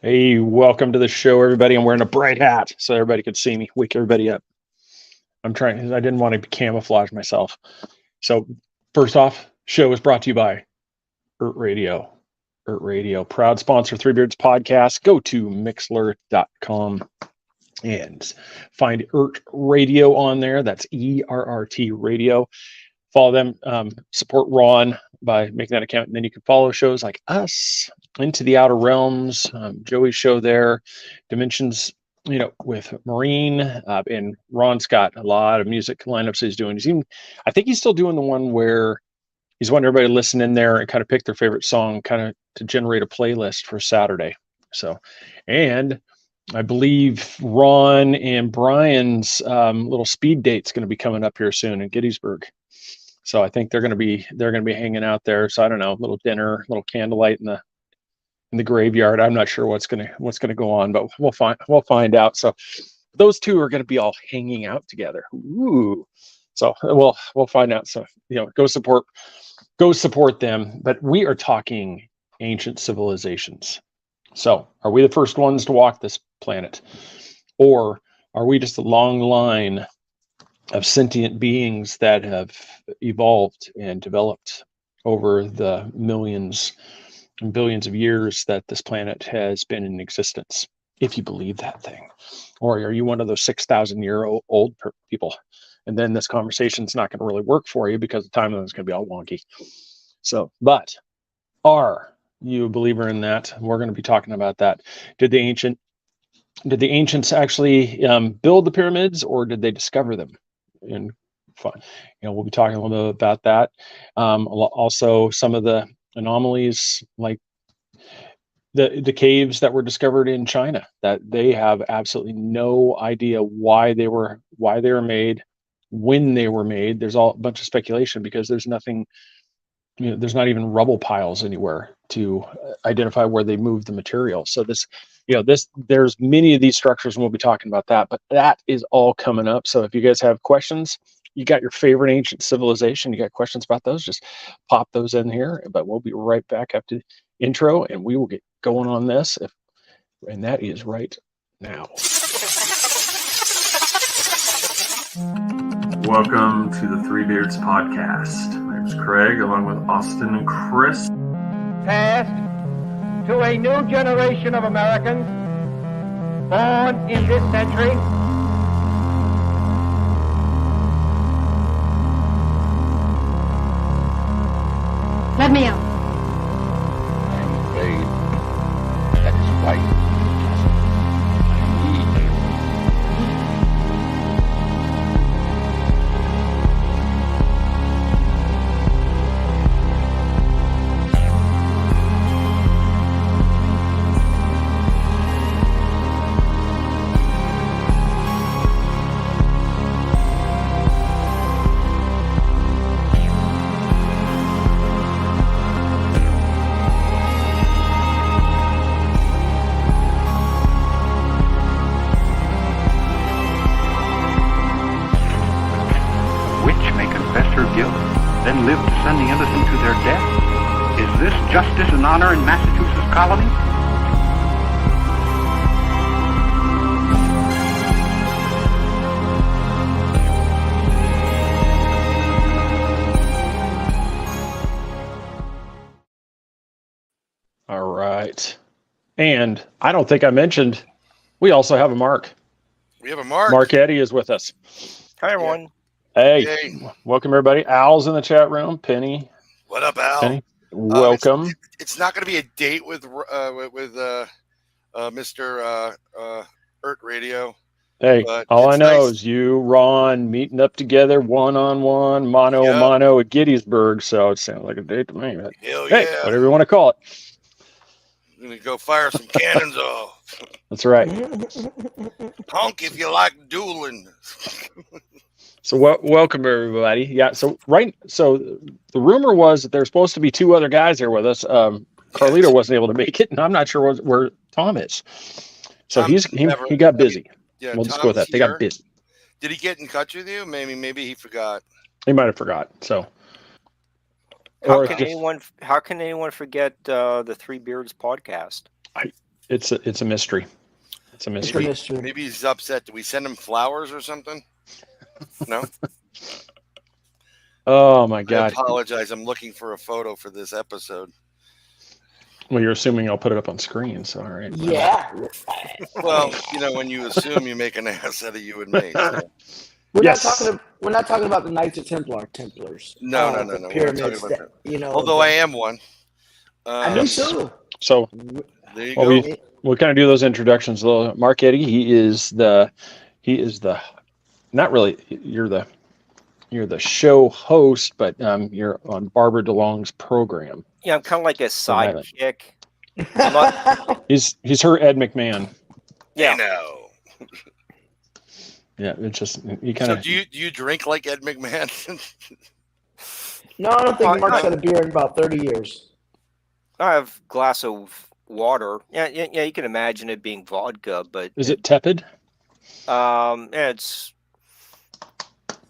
Hey, welcome to the show, everybody. I'm wearing a bright hat so everybody can see me. Wake everybody up. I didn't want to camouflage myself. So, first off, show is brought to you by Ert Radio. Ert Radio, proud sponsor of Three Beards Podcast. Go to mixler.com and find Ert Radio on there. That's ERRT Radio. Follow them, support Ron by making that account, and then you can follow shows like us, Into the Outer Realms, Joey's show there, Dimensions, with Marine, and Ron's got a lot of music lineups he's doing. I think he's still doing the one where he's wanting everybody to listen in there and kind of pick their favorite song, kind of to generate a playlist for Saturday. So, and I believe Ron and Brian's little speed date's going to be coming up here soon in Gettysburg. So I think they're going to be hanging out there. So I don't know, little dinner, little candlelight in the graveyard. I'm not sure what's going to go on, but we'll find out. So those two are going to be all hanging out together. Ooh. So we'll find out. So, go support them. But we are talking ancient civilizations. So are we the first ones to walk this planet? Or are we just a long line of sentient beings that have evolved and developed over the millions and billions of years that this planet has been in existence, if you believe that thing? Or are you one of those 6,000-year-old people? And then this conversation's not going to really work for you because the timeline is going to be all wonky. So, but are you a believer in that? We're going to be talking about that. Did the ancients actually build the pyramids, or did they discover them? And we'll be talking a little bit about that. Also, some of the anomalies, like the caves that were discovered in China, that they have absolutely no idea why they were made, when they were made. There's a bunch of speculation because there's nothing. There's not even rubble piles anywhere to identify where they moved the material. So there's many of these structures, and we'll be talking about that, but that is all coming up. So if you guys have questions, you got your favorite ancient civilization, you got questions about those, just pop those in here. But we'll be right back after the intro, and we will get going on this, and that is right now. Welcome to the Three Beards Podcast. My name's Craig, along with Austin and Chris. Passed to a new generation of Americans born in this century. Let me out. I'm afraid that is quite impossible. I need you. Justice and honor in Massachusetts colony? All right. And I don't think I mentioned, we also have a Mark. We have a Mark. Mark Eddy is with us. Hi, everyone. Hey. Welcome, everybody. Al's in the chat room. Penny. What up, Al? Penny. Welcome. It's not going to be a date with Mr. Ert Radio. Hey, all I know is you, Ron, meeting up together, one-on-one, mano at Gettysburg. So it sounds like a date to me. But Hell hey, yeah. whatever you want to call it. I'm going to go fire some cannons off. That's right. Punk if you like dueling. So welcome, everybody. Yeah, so the rumor was that there's supposed to be two other guys here with us. Carlito wasn't able to make it, and I'm not sure where Tom is. So he got busy. Yeah, we'll just go with that. They got busy. Did he get in touch with you? Maybe he forgot. He might have forgot. So how can anyone forget the Three Beards podcast? It's a mystery. It's a mystery. Maybe he's upset. Did we send him flowers or something? No. Oh my God! I apologize. I'm looking for a photo for this episode. Well, you're assuming I'll put it up on screen, so all right. Yeah. Well, when you assume, you make an ass out of you and me. So. We're not talking about the Knights of Templars. No. Pyramids. Although I am one. I do too. So there you go. We'll kind of do those introductions. Mark Eddy, he is the not really. You're the show host, but you're on Barbara DeLong's program. Yeah, I'm kind of like a sidekick. He's her Ed McMahon. Yeah. I know. Yeah, it's just you kind of. So do you drink like Ed McMahon? No, I don't think Mark's had a beer in about 30 years. I have a glass of water. Yeah, you can imagine it being vodka, but is it tepid? It's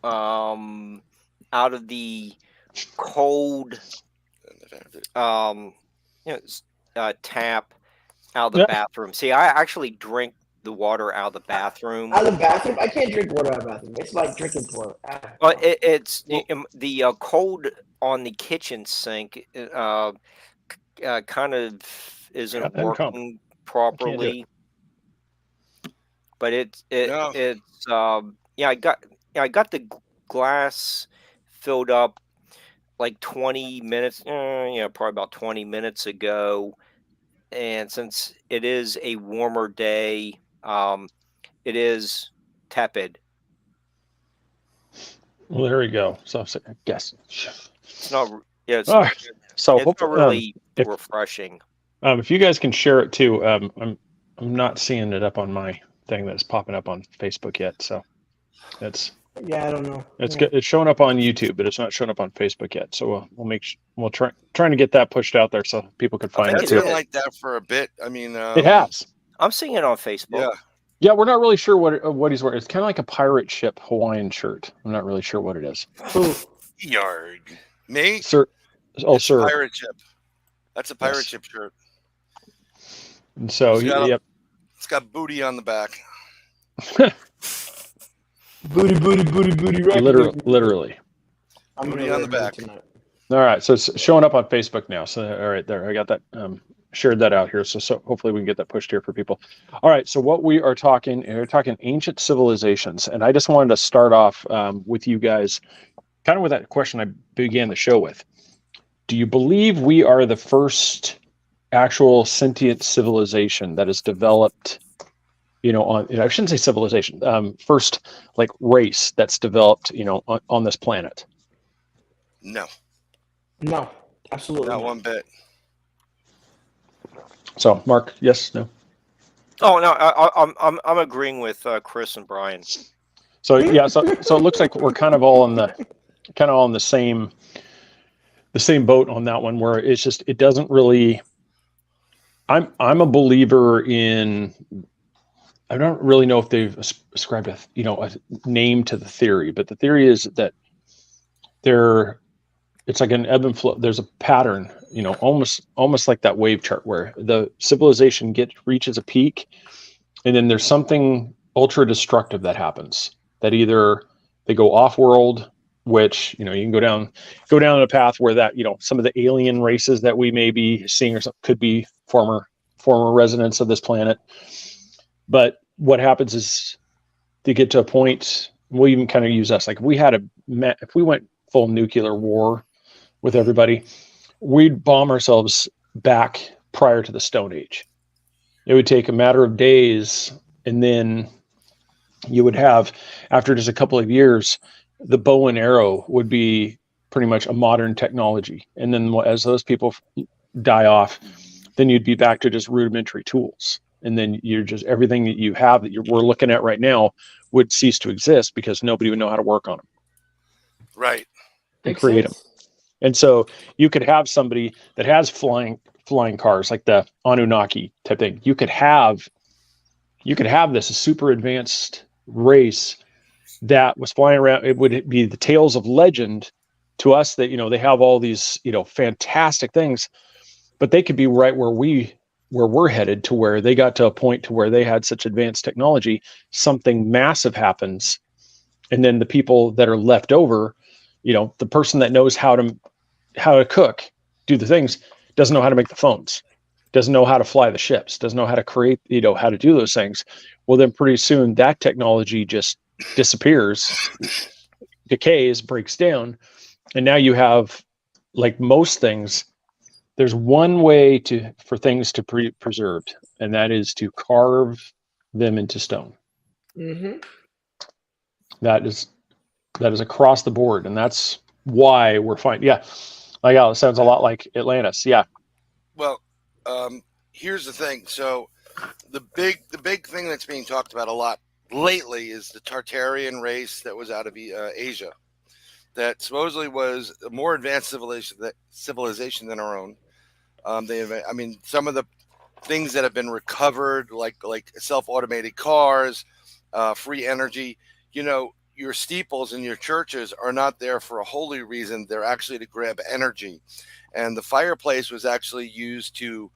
out of the cold tap out of the bathroom. See, I actually drink the water out of the bathroom. Out of the bathroom? I can't drink water out of the bathroom. It's like drinking water. Well, it's the cold on the kitchen sink kind of isn't working properly. But I got the glass filled up like 20 minutes, probably about 20 minutes ago. And since it is a warmer day, it is tepid. Well, there we go. So I guess it's not. Yeah, it's, so it's not really refreshing. If you guys can share it too, I'm not seeing it up on my thing that's popping up on Facebook yet. So it's. Yeah, I don't know. It's good. It's showing up on YouTube, but it's not showing up on Facebook yet. So we'll trying to get that pushed out there so people can find it too. It's been like that for a bit. I mean, it has. I'm seeing it on Facebook. Yeah, we're not really sure what he's wearing. It's kind of like a pirate ship Hawaiian shirt. I'm not really sure what it is. Yard, me, sir. Oh, it's sir. Pirate ship. That's a pirate ship shirt. And so, it's got booty on the back. Booty. Right literally. I'm booty on the back. All right, so it's showing up on Facebook now. So all right, there, I got that. Shared that out here. So hopefully we can get that pushed here for people. All right, so what we're talking ancient civilizations, and I just wanted to start off with you guys, kind of with that question I began the show with. Do you believe we are the first actual sentient civilization that is developed? I shouldn't say civilization. First, like race that's developed, on this planet. No, absolutely not one bit. So, Mark, yes, no. Oh no, I'm agreeing with Chris and Brian. So yeah, so it looks like we're kind of all on the same boat on that one, where it's just it doesn't really. I'm a believer in. I don't really know if they've ascribed a name to the theory, but the theory is that it's like an ebb and flow. There's a pattern, almost like that wave chart where the civilization reaches a peak, and then there's something ultra destructive that happens. That either they go off world, which you can go down a path where that some of the alien races that we may be seeing or something could be former residents of this planet. But what happens is to get to a point, we'll even kind of use us. Like if we went full nuclear war with everybody, we'd bomb ourselves back prior to the Stone Age. It would take a matter of days, and then you would have, after just a couple of years, the bow and arrow would be pretty much a modern technology. And then as those people die off, then you'd be back to just rudimentary tools. And then you're just everything that you have that we're looking at right now would cease to exist because nobody would know how to work on them. Right. And create them. And so you could have somebody that has flying cars, like the Anunnaki type thing. You could have this super advanced race that was flying around. It would be the tales of legend to us that, they have all these, fantastic things, but they could be right where we where we're headed, to where they got to a point to where they had such advanced technology, something massive happens. And then the people that are left over, the person that knows how to cook, do the things, doesn't know how to make the phones, doesn't know how to fly the ships, doesn't know how to create, how to do those things. Well, then pretty soon that technology just disappears, decays, breaks down. And now you have, like most things, there's one way for things to be preserved, and that is to carve them into stone. Mm-hmm. That is across the board, and that's why we're fine. Yeah, it sounds a lot like Atlantis. Yeah. Well, here's the thing. So the big thing that's being talked about a lot lately is the Tartarian race that was out of Asia, that supposedly was a more advanced civilization than our own. Some of the things that have been recovered, like self-automated cars, free energy. Your steeples in your churches are not there for a holy reason. They're actually to grab energy. And the fireplace was actually used to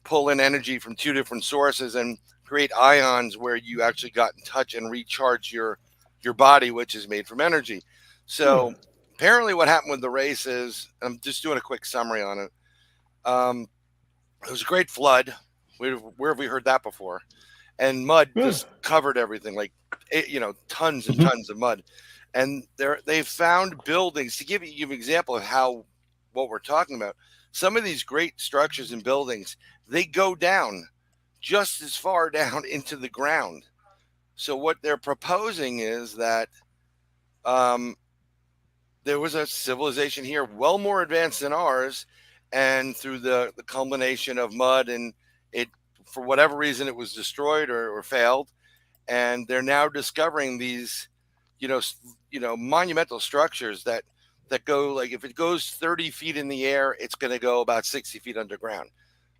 pull in energy from two different sources and create ions where you actually got in touch and recharge your body, which is made from energy. So apparently what happened with the race is, I'm just doing a quick summary on it. It was a great flood. Where have we heard that before? And mud just covered everything, like, tons and tons of mud. And they found buildings, to give you an example of what we're talking about. Some of these great structures and buildings, they go down just as far down into the ground. So what they're proposing is that there was a civilization here well more advanced than ours, and through the culmination of mud, and it, for whatever reason, it was destroyed or failed. And they're now discovering these, monumental structures that go, like, if it goes 30 feet in the air, it's going to go about 60 feet underground.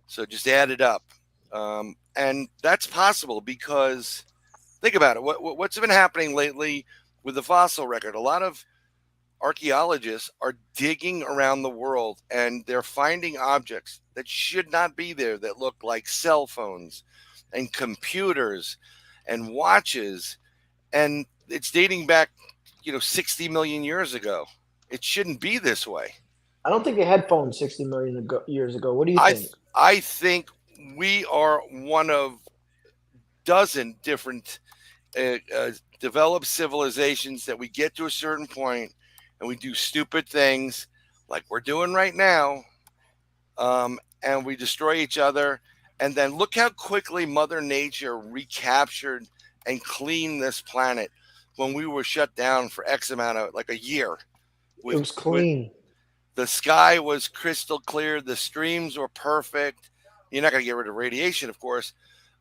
So just add it up. And that's possible because, think about it. What's been happening lately with the fossil record? A lot of archaeologists are digging around the world, and they're finding objects that should not be there, that look like cell phones and computers and watches, and it's dating back 60 million years ago. It shouldn't be this way. I don't think they had phones 60 million years ago. What do you think? I think we are one of dozen different developed civilizations that we get to a certain point and we do stupid things like we're doing right now, and we destroy each other. And then look how quickly Mother Nature recaptured and cleaned this planet when we were shut down for X amount of, like, a year. It was clean. The sky was crystal clear. The streams were perfect. You're not going to get rid of radiation, of course.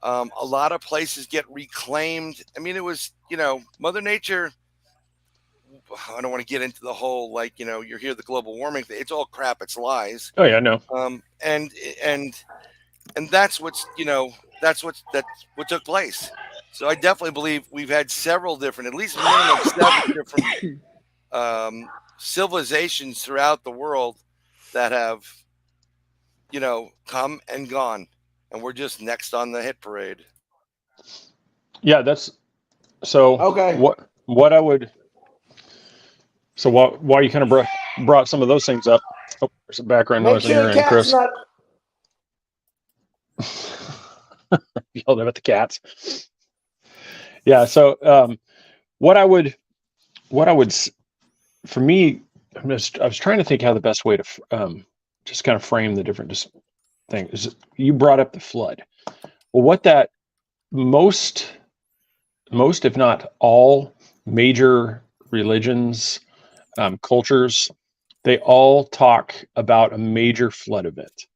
A lot of places get reclaimed. I mean, it was, Mother Nature. I don't want to get into the whole, you hear the global warming thing. It's all crap. It's lies. Oh yeah, no. And that's what took place. So I definitely believe we've had several different, at least minimum 7 different civilizations throughout the world that have, come and gone, and we're just next on the hit parade. Yeah, that's so. Okay. What I would. So while you kind of brought some of those things up, there's some background noise in here, and Chris yelled at the cats. Yeah. So what I would, for me, I was trying to think how the best way to just kind of frame the different things. You brought up the flood. Well, what that most, if not all, major religions, cultures, they all talk about a major flood event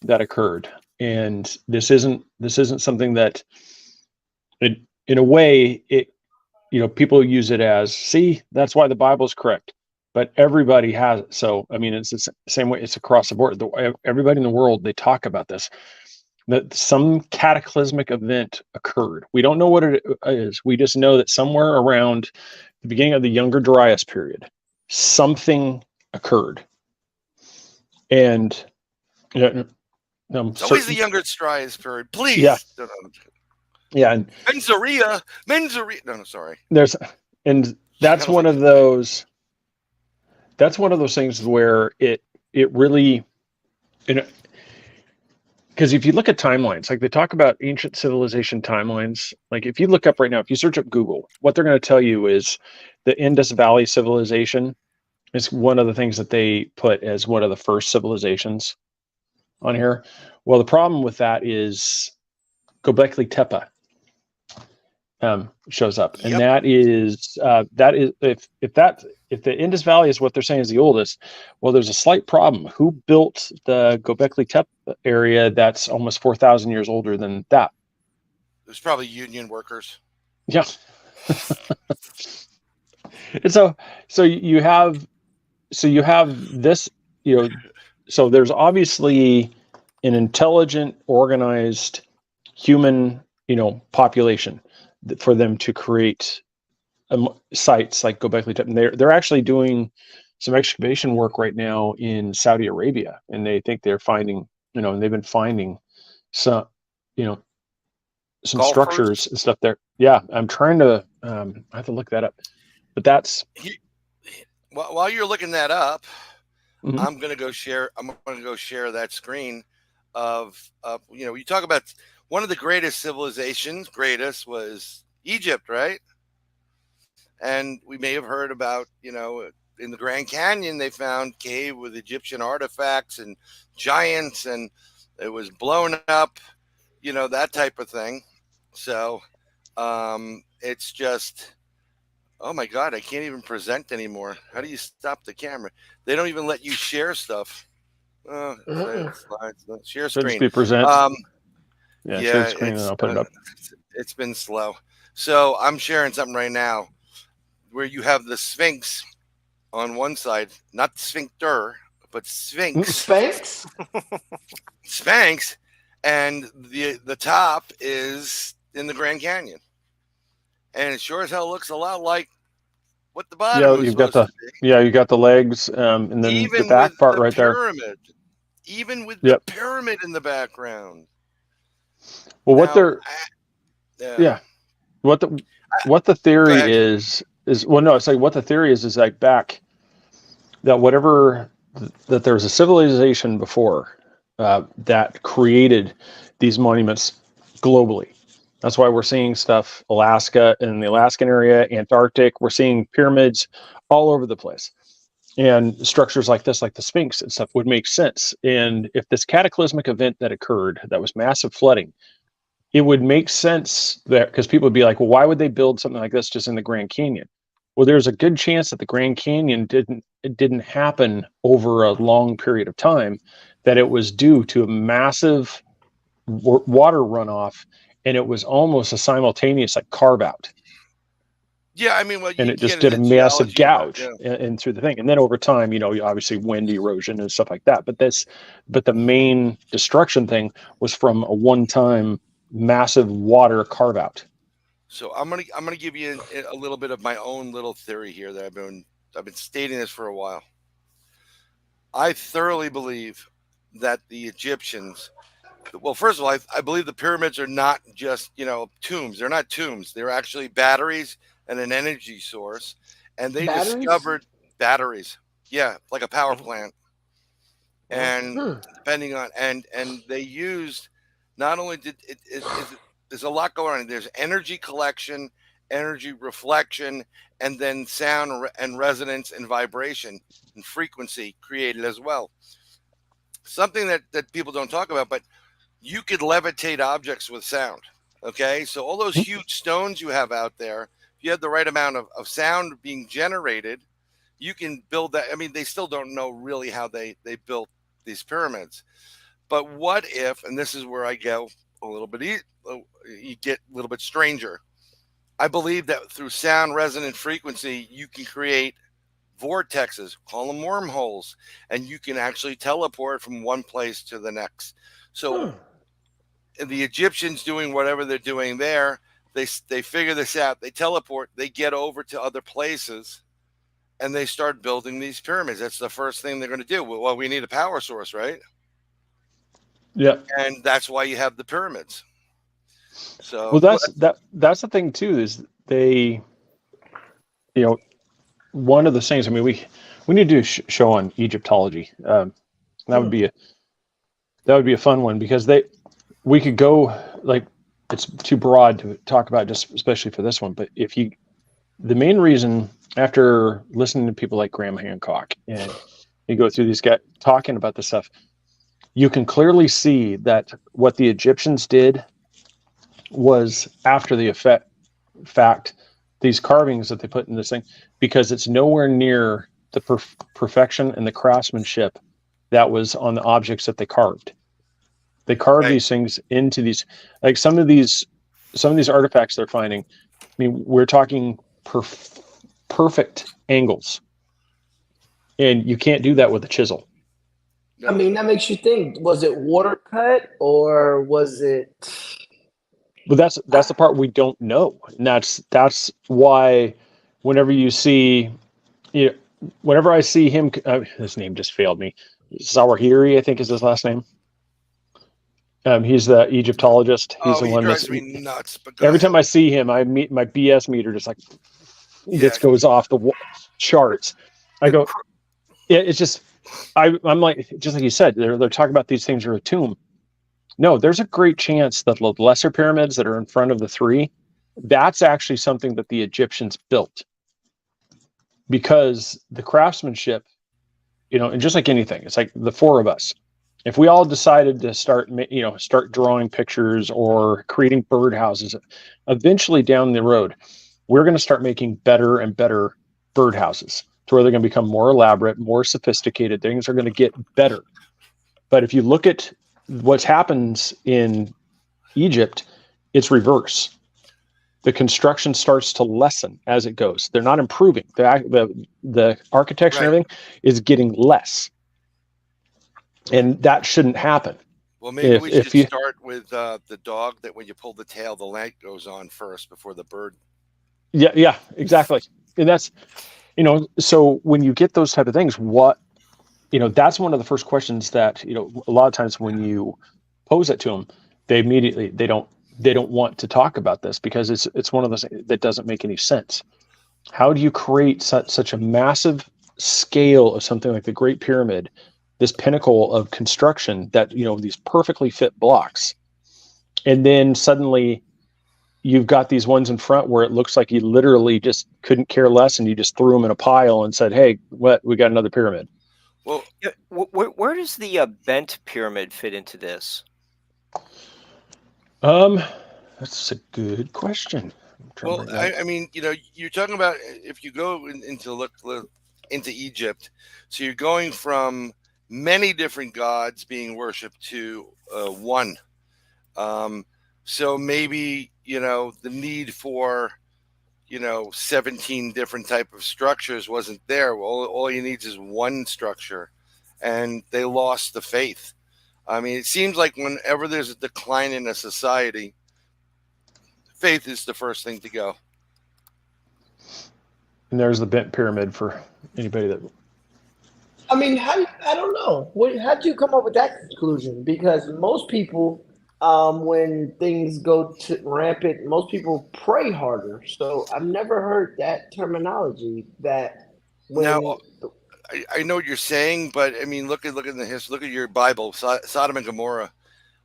that occurred. And this isn't something that, in a way, people use it as, see, that's why the Bible's correct. But everybody has it. So, I mean, it's the same way. It's across the board. Everybody in the world, they talk about this, that some cataclysmic event occurred. We don't know what it is. We just know that somewhere around the beginning of the Younger Dryas period, something occurred. And It's always the younger Strias period. Please. Yeah. No. Yeah. And Menzoria. No, sorry. That's one of those. That's one of those things where it really, because if you look at timelines, like they talk about ancient civilization timelines, like if you look up right now, if you search up Google, what they're going to tell you is the Indus Valley civilization is one of the things that they put as one of the first civilizations on here. Well, the problem with that is Göbekli Tepe shows up, and that is if the Indus Valley is what they're saying is the oldest, well, there's a slight problem. Who built the Göbekli Tepe area that's almost 4,000 years older than that? There's probably union workers. Yeah. And so you have this, so there's obviously an intelligent, organized human, population for them to create sites like Göbekli Tepe. And they're actually doing some excavation work right now in Saudi Arabia, and they think they're finding, and they've been finding some, some Golfers? structures and stuff there. Yeah, I'm trying to. I have to look that up, but that's. While you're looking that up, Mhm. I'm gonna go share that screen of you talk about one of the greatest civilizations. Greatest was Egypt, right? And we may have heard about, in the Grand Canyon, they found cave with Egyptian artifacts and giants, and it was blown up, that type of thing. So it's just, oh my God, I can't even present anymore. How do you stop the camera? They don't even let you share stuff. Slides, share Should just screen. be present. Yeah, share screen, and I'll put it up. It's been slow. So I'm sharing something right now where you have the Sphinx on one side, not sphincter, but Sphinx. Sphinx? Sphinx, and the top is in the Grand Canyon. And it sure as hell looks a lot like what the bottom was you've got supposed to be. you got the legs, and then Even the back with part the right pyramid. Even with the pyramid in the background. Well, Now, what they're what the theory is well, no, it's like what the theory is like back that that there was a civilization before that created these monuments globally. That's why we're seeing stuff Alaska and the Alaskan area, Antarctic. We're seeing pyramids all over the place. And structures like this, like the Sphinx and stuff, would make sense. And if this cataclysmic event that occurred, that was massive flooding, it would make sense that because people would be like, well, why would they build something like this just in the Grand Canyon? Well, there's a good chance that the Grand Canyon didn't happen over a long period of time, that it was due to a massive water runoff, and it was almost a simultaneous carve out. Yeah, I mean, and it just did a massive gouge in through the thing, and then over time, obviously wind erosion and stuff like that. But the main destruction thing was from a one-time massive water carve out. So I'm gonna give you a little bit of my own little theory here that I've been stating this for a while. I thoroughly believe that the Egyptians, well, first of all, I believe the pyramids are not just tombs. They're not tombs. They're actually batteries and an energy source, and they discovered batteries. Yeah, like a power plant. And depending on and they used, not only did there's a lot going on. There's energy collection, energy reflection, and then sound and resonance and vibration and frequency created as well. Something that people don't talk about, but you could levitate objects with sound. Okay, so all those huge stones you have out there, if you have the right amount of sound being generated, you can build that. I mean, they still don't know really how they built these pyramids. But what if, and this is where I go a little bit, you get a little bit stranger. I believe that through sound, resonant frequency, you can create vortexes, call them wormholes, and you can actually teleport from one place to the next. So the Egyptians doing whatever they're doing there, they figure this out. They teleport, they get over to other places, and they start building these pyramids. That's the first thing they're going to do. Well, we need a power source, right? Yeah. And that's why you have the pyramids. So Well, that's the thing too, is they, one of the things. I mean, we need to do a show on Egyptology. That would be a fun one, because we could go, like, it's too broad to talk about, just especially for this one. But the main reason, after listening to people like Graham Hancock, and you go through these guys talking about this stuff, you can clearly see that what the Egyptians did was after the fact, these carvings that they put in this thing, because it's nowhere near the perfection and the craftsmanship that was on the objects that they carved. They carved these things into these, like some of these artifacts they're finding. I mean, we're talking perfect angles, and you can't do that with a chisel. I mean, that makes you think, was it water cut or was it? But that's the part we don't know. And that's why whenever you see, whenever I see him, his name just failed me. Zawahiri, I think is his last name. He's the Egyptologist. He's the one drives me nuts. But every time I see him, I meet my BS meter just like this goes off the charts. I go, it's just, I'm like, just like you said, they're talking about these things are a tomb. No, there's a great chance that the lesser pyramids that are in front of the three, that's actually something that the Egyptians built, because the craftsmanship, and just like anything, it's like the four of us. If we all decided to start drawing pictures or creating birdhouses, eventually down the road, we're going to start making better and better birdhouses to where they're going to become more elaborate, more sophisticated. Things are going to get better. But if you look at what happens in Egypt, it's reverse. The construction starts to lessen as it goes. They're not improving. The architecture and everything is getting less. And that shouldn't happen. Well, maybe we should start with the dog, that when you pull the tail, the light goes on first before the bird. Yeah, exactly. And that's, so when you get those type of things, that's one of the first questions that, a lot of times when you pose it to them, they don't want to talk about this, because it's one of those that doesn't make any sense. How do you create such a massive scale of something like the Great Pyramid, this pinnacle of construction that, these perfectly fit blocks, and then suddenly you've got these ones in front where it looks like you literally just couldn't care less, and you just threw them in a pile and said, hey, we got another pyramid. Well, where does the bent pyramid fit into this? That's a good question. Well, I mean, you're talking about, if you go into Egypt, so you're going from many different gods being worshipped to one. So maybe, the need for, 17 different type of structures wasn't there. All you need is one structure, and they lost the faith. I mean, it seems like whenever there's a decline in a society, faith is the first thing to go. And there's the bent pyramid for anybody that. I mean, I don't know. How did you come up with that conclusion? Because most people, when things go rampant, most people pray harder. So I've never heard that terminology. That now, I know what you're saying, but I mean, look at the history. Look at your Bible, Sodom and Gomorrah.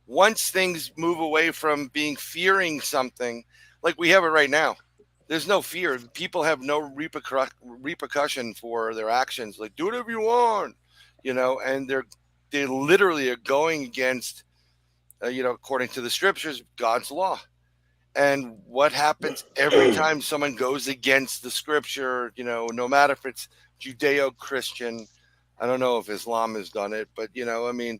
Once things move away from fearing something, like we have it right now, there's no fear. People have no repercussion for their actions. Like, do whatever you want, and they literally are going against, according to the scriptures, God's law. And what happens every time someone goes against the scripture, no matter if it's Judeo-Christian, I don't know if Islam has done it, but, I mean,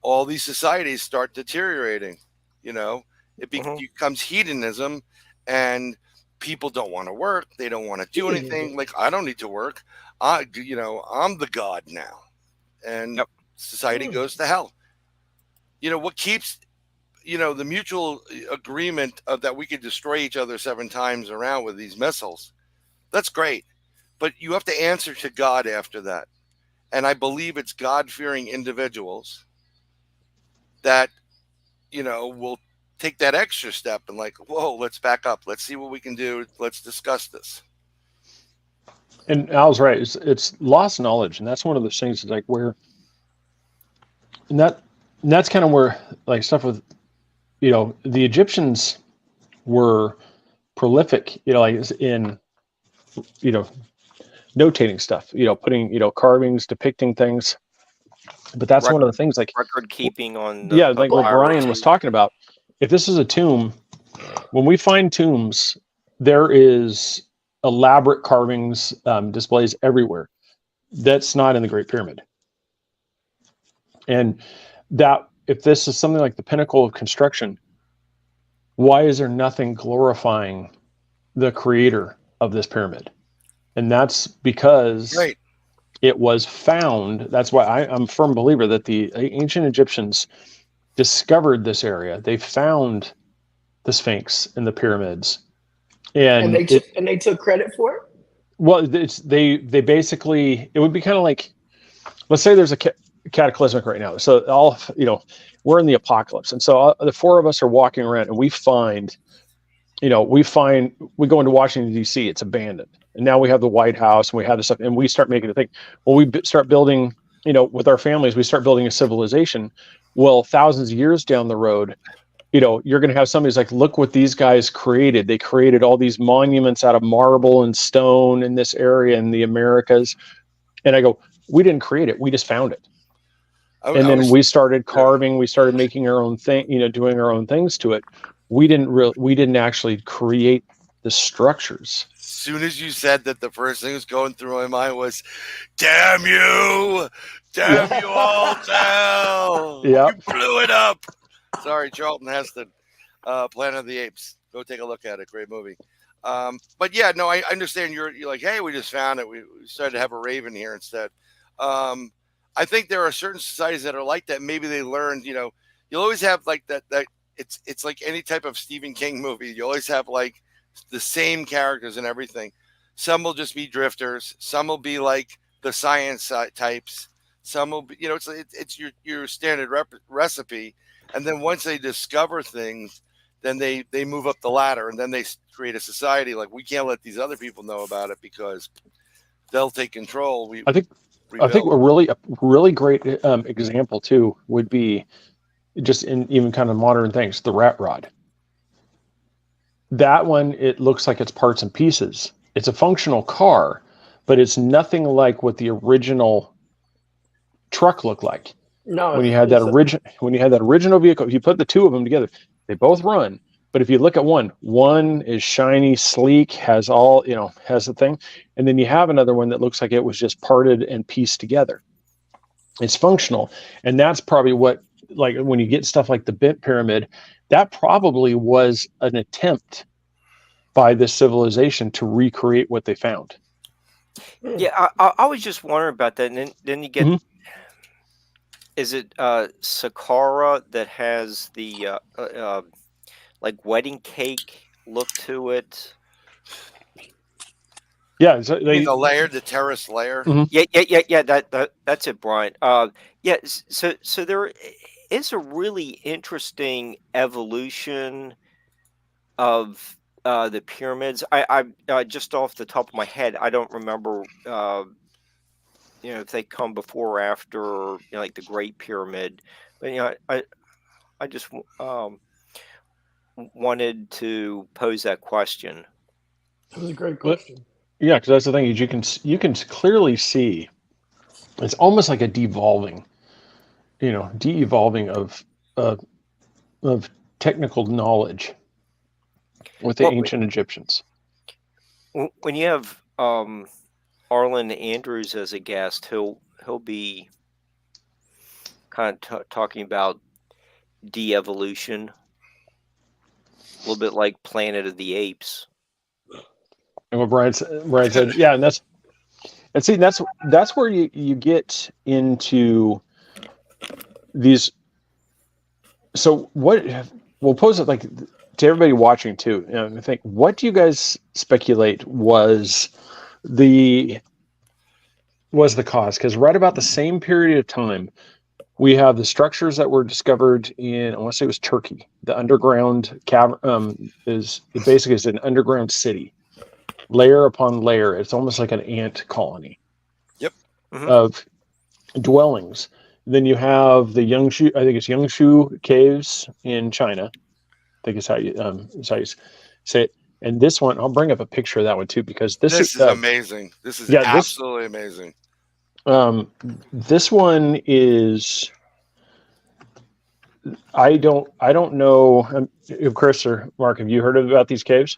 all these societies start deteriorating, it becomes hedonism, and people don't want to work. They don't want to do anything. Like, I don't need to work. I'm the God now. And society goes to hell. What keeps, the mutual agreement of that we could destroy each other 7 times around with these missiles. That's great. But you have to answer to God after that. And I believe it's God-fearing individuals that, will take that extra step and like, whoa, let's back up. Let's see what we can do. Let's discuss this. And Al's right. It's lost knowledge, and that's one of those things. Is like where, and that's kind of where like stuff with, the Egyptians were prolific, like in, notating stuff, putting, carvings, depicting things. But that's one of the things, like record keeping on. Like what Brian was talking about. If this is a tomb, when we find tombs, there is elaborate carvings, displays everywhere. That's not in the Great Pyramid. And that, if this is something like the pinnacle of construction, why is there nothing glorifying the creator of this pyramid? And that's because it was found. That's why I'm a firm believer that the ancient Egyptians discovered this area. They found the Sphinx and the pyramids. And they took credit for it? Well, they basically, it would be kind of like, let's say there's a cataclysmic right now. So we're in the apocalypse. And so the four of us are walking around and we go into Washington, D.C., it's abandoned. And now we have the White House and we have this stuff, and we start making a thing. Well, we start building, with our families, we start building a civilization. Well, thousands of years down the road, you're going to have somebody who's like, look what these guys created. They created all these monuments out of marble and stone in this area in the Americas. And I go, we didn't create it. We just found it. We started carving. We started making our own thing, doing our own things to it. We didn't actually create the structures. As soon as you said that, the first thing that was going through my mind was, damn you all down. Yeah. You blew it up. Sorry, Charlton Heston, Planet of the Apes. Go take a look at it. Great movie. But yeah, no, I understand. You're like, hey, we just found it. We started to have a raven here instead. I think there are certain societies that are like that. Maybe they learned, you'll always have like that it's like any type of Stephen King movie. You always have like the same characters and everything. Some will just be drifters. Some will be like the science types. Some will be, it's your standard recipe. And then once they discover things, then they move up the ladder, and then they create a society like, we can't let these other people know about it because they'll take control. I think a really great example too would be just in even kind of modern things, the rat rod. That one, it looks like it's parts and pieces. It's a functional car, but it's nothing like what the original truck looked like. No, when you had that original vehicle, if you put the two of them together, they both run. But if you look at one is shiny, sleek, has all, has the thing. And then you have another one that looks like it was just parted and pieced together. It's functional. And that's probably what, like when you get stuff like the bent pyramid, that probably was an attempt by this civilization to recreate what they found. Yeah, I was just wondering about that. And then you get, is it Saqqara that has the like wedding cake look to it? Yeah, so the terrace layer. Mm-hmm. Yeah. That's it, Brian. So there is a really interesting evolution of the pyramids. I just off the top of my head, I don't remember. If they come before or after, like the Great Pyramid, but I just wanted to pose that question. That was a great question. Yeah, because that's the thing is you can clearly see it's almost like a de-evolving of technical knowledge with the ancient Egyptians. When you have Arlen Andrews as a guest, he'll be kind of talking about de-evolution, a little bit like Planet of the Apes. And what Brian said, yeah, and that's where you get into these. So we'll pose it like to everybody watching too. I think, what do you guys speculate was the cause? Because right about the same period of time, We have the structures that were discovered in, I want to say it was Turkey. The underground cavern is an underground city, layer upon layer. It's almost like an ant colony. Yep. Of dwellings. Then you have the Yangshu, I think it's Yangshu caves in China. I think is how you say it. And this one, I'll bring up a picture of that one too, because this is amazing. This is absolutely amazing. This one is, I don't know if Chris or Mark, have you heard about these caves?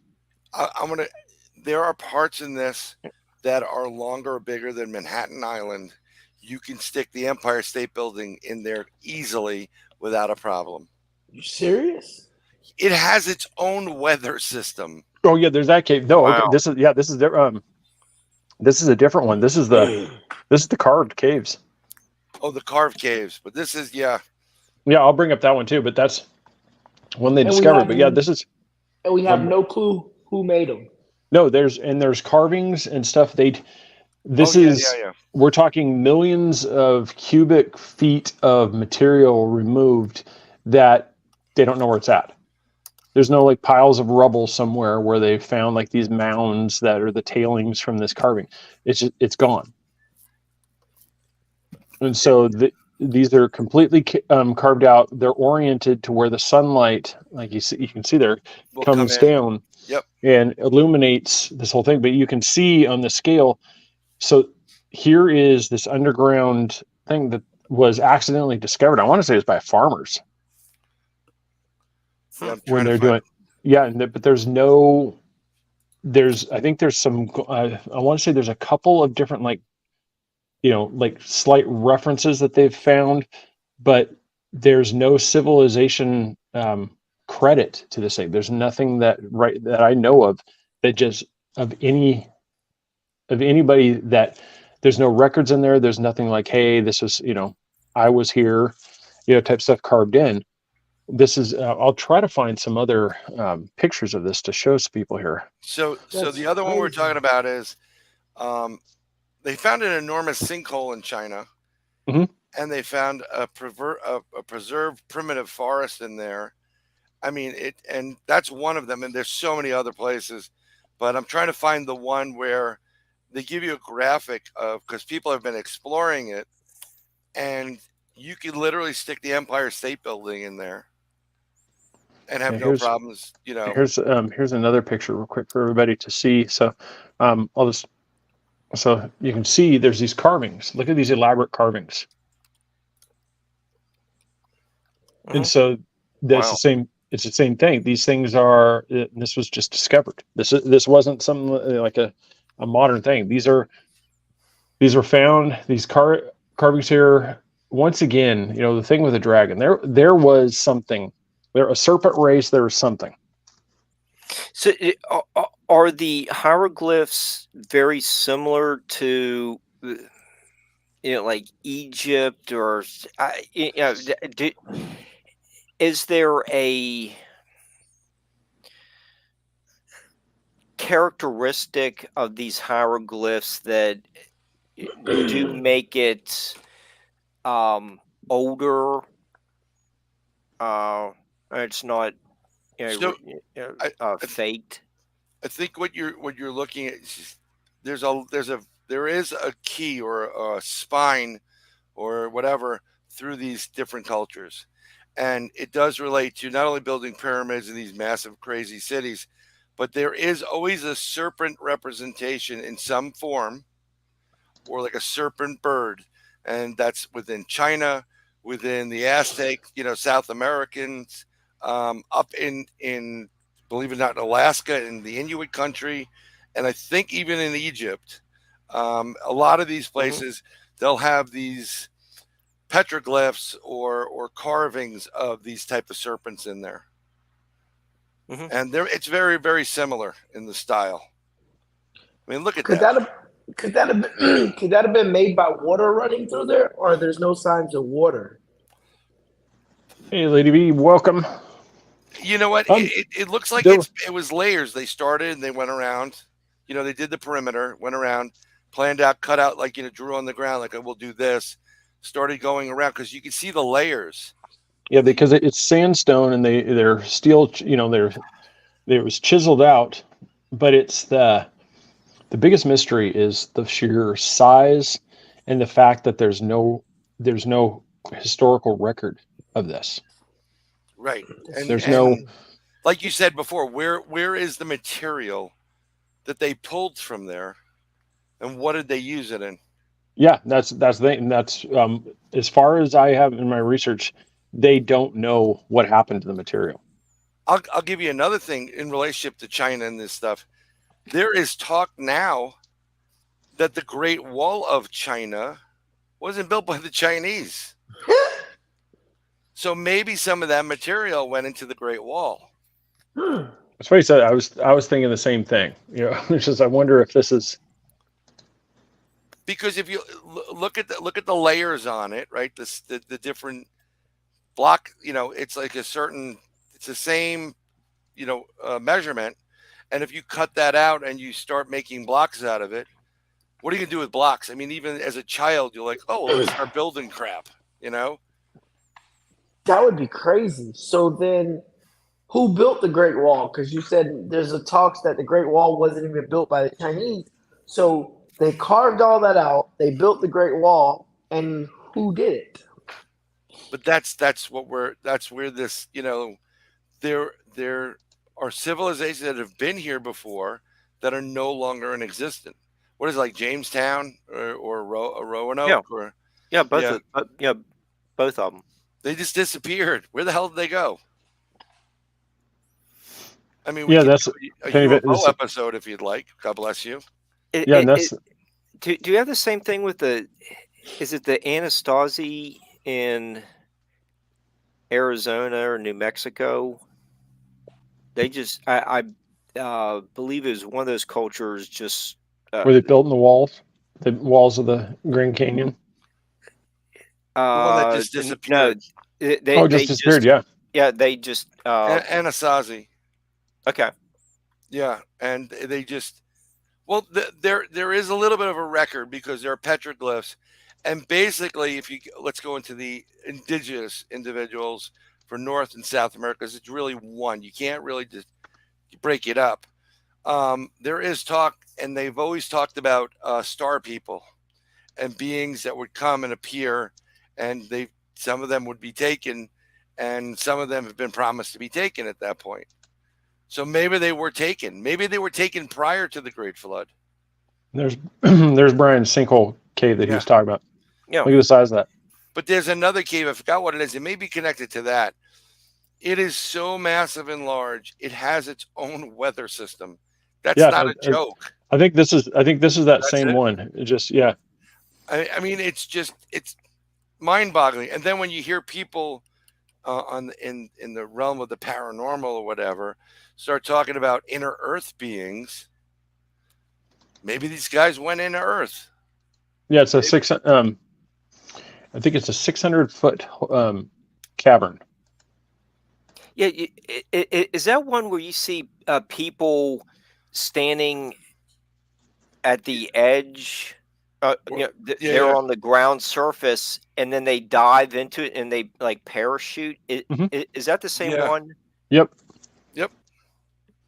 There are parts in this that are longer or bigger than Manhattan Island. You can stick the Empire State Building in there easily without a problem. You serious? It has its own weather system. Oh yeah, there's that cave. No, Wow. okay, this is a different one. This is the carved caves. Oh, the carved caves, but this is Yeah, I'll bring up that one too, but that's one they discovered. But yeah, this is. And we have no clue who made them. No, there's carvings and stuff. We're talking millions of cubic feet of material removed that they don't know where it's at. There's no like piles of rubble somewhere where they found like these mounds that are the tailings from this carving. It's gone. And so these are completely carved out. They're oriented to where the sunlight, like you can see there, comes down. Yep. And illuminates this whole thing. But you can see on the scale. So here is this underground thing that was accidentally discovered. I want to say it was by farmers. When they're doing, but I think there's some, I want to say there's a couple of different like slight references that they've found, but there's no civilization credit to this thing. There's nothing that I know of that just of anybody that there's no records in there. There's nothing like, hey, this was, I was here, type stuff carved in. This is, I'll try to find some other pictures of this to show some people here. So the other one we're talking about is, they found an enormous sinkhole in China, and they found a preserved primitive forest in there. I mean, and that's one of them, and there's so many other places, but I'm trying to find the one where they give you a graphic of, because people have been exploring it, and you could literally stick the Empire State Building in there and have no problems. Here's another picture real quick for everybody to see. So so you can see there's these carvings. Look at these elaborate carvings. And so that's the same. It's the same thing. These things are. This was just discovered. This wasn't something like a modern thing. These were found. These carvings here. Once again, the thing with the dragon. There was something. A serpent race. There was something. So, are the hieroglyphs very similar to, like Egypt, or is there a characteristic of these hieroglyphs that do make it older? It's not faked. I think what you're looking at is there is a key or a spine or whatever through these different cultures, and it does relate to not only building pyramids in these massive crazy cities, but there is always a serpent representation in some form, or like a serpent bird, and that's within China, within the Aztec, South Americans, up in believe it or not, in Alaska, in the Inuit country, and I think even in Egypt, a lot of these places, they'll have these petroglyphs or carvings of these type of serpents in there. And it's very, very similar in the style. I mean, look at that. Could that have been made by water running through there, or there's no signs of water? Hey, Lady B, welcome. You know what? It looks like it was layers. They started and they went around. They did the perimeter, went around, planned out, cut out, like, drew on the ground, like, we'll do this. started going around because you can see the layers. Yeah, because it's sandstone and they're steel. You know, it was chiseled out, but it's the biggest mystery is the sheer size and the fact that there's no historical record of this. Right. And There's no, like you said before, where is the material that they pulled from there, and what did they use it in? yeah, that's the thing. And that's as far as I have in my research, they don't know what happened to the material. I'll give you another thing in relationship to China and this stuff. There is talk now that the Great Wall of China wasn't built by the Chinese. So maybe some of that material went into the Great Wall. That's what he said. I was thinking the same thing. You know, it's just I wonder if this is, because if you look at the layers on it, right? The different block, you know, it's like it's the same, you know, measurement. And if you cut that out and you start making blocks out of it, what are you gonna do with blocks? I mean, even as a child, you're like, oh, let's start building crap, you know? That would be crazy. So then, who built the Great Wall? Because you said there's a talks that the Great Wall wasn't even built by the Chinese. So they carved all that out. They built the Great Wall, and who did it? But that's where this, you know, there are civilizations that have been here before that are no longer in existence. What is it, like Jamestown or Roanoke? Yeah, both of them. They just disappeared. Where the hell did they go? I mean, that's a UFO episode if you'd like. God bless you. Do you have the same thing with is it the Anasazi in Arizona or New Mexico? They just, I believe it was one of those cultures just. Were they built in the walls of the Grand Canyon? The one that just disappeared. No, they disappeared. Yeah, they just. Anasazi. Okay. Yeah, and they just. Well, there is a little bit of a record because there are petroglyphs, and basically, let's go into the indigenous individuals for North and South America, it's really one. You can't really just break it up. There is talk, and they've always talked about star people and beings that would come and appear, and some of them would be taken, and some of them have been promised to be taken at that point. So maybe they were taken. Maybe they were taken prior to the Great Flood. There's Brian's sinkhole cave that he was talking about. Yeah. Look at the size of that. But there's another cave. I forgot what it is. It may be connected to that. It is so massive and large. It has its own weather system. That's not a joke. I think this is that same one. It just I mean, it's mind-boggling. And then when you hear people in the realm of the paranormal or whatever start talking about inner Earth beings, maybe these guys went into Earth. Yeah, it's I think it's a 600-foot cavern. Yeah, is that one where you see people standing at the edge? They're on the ground surface, and then they dive into it, and they like parachute. Is that the same one? Yep.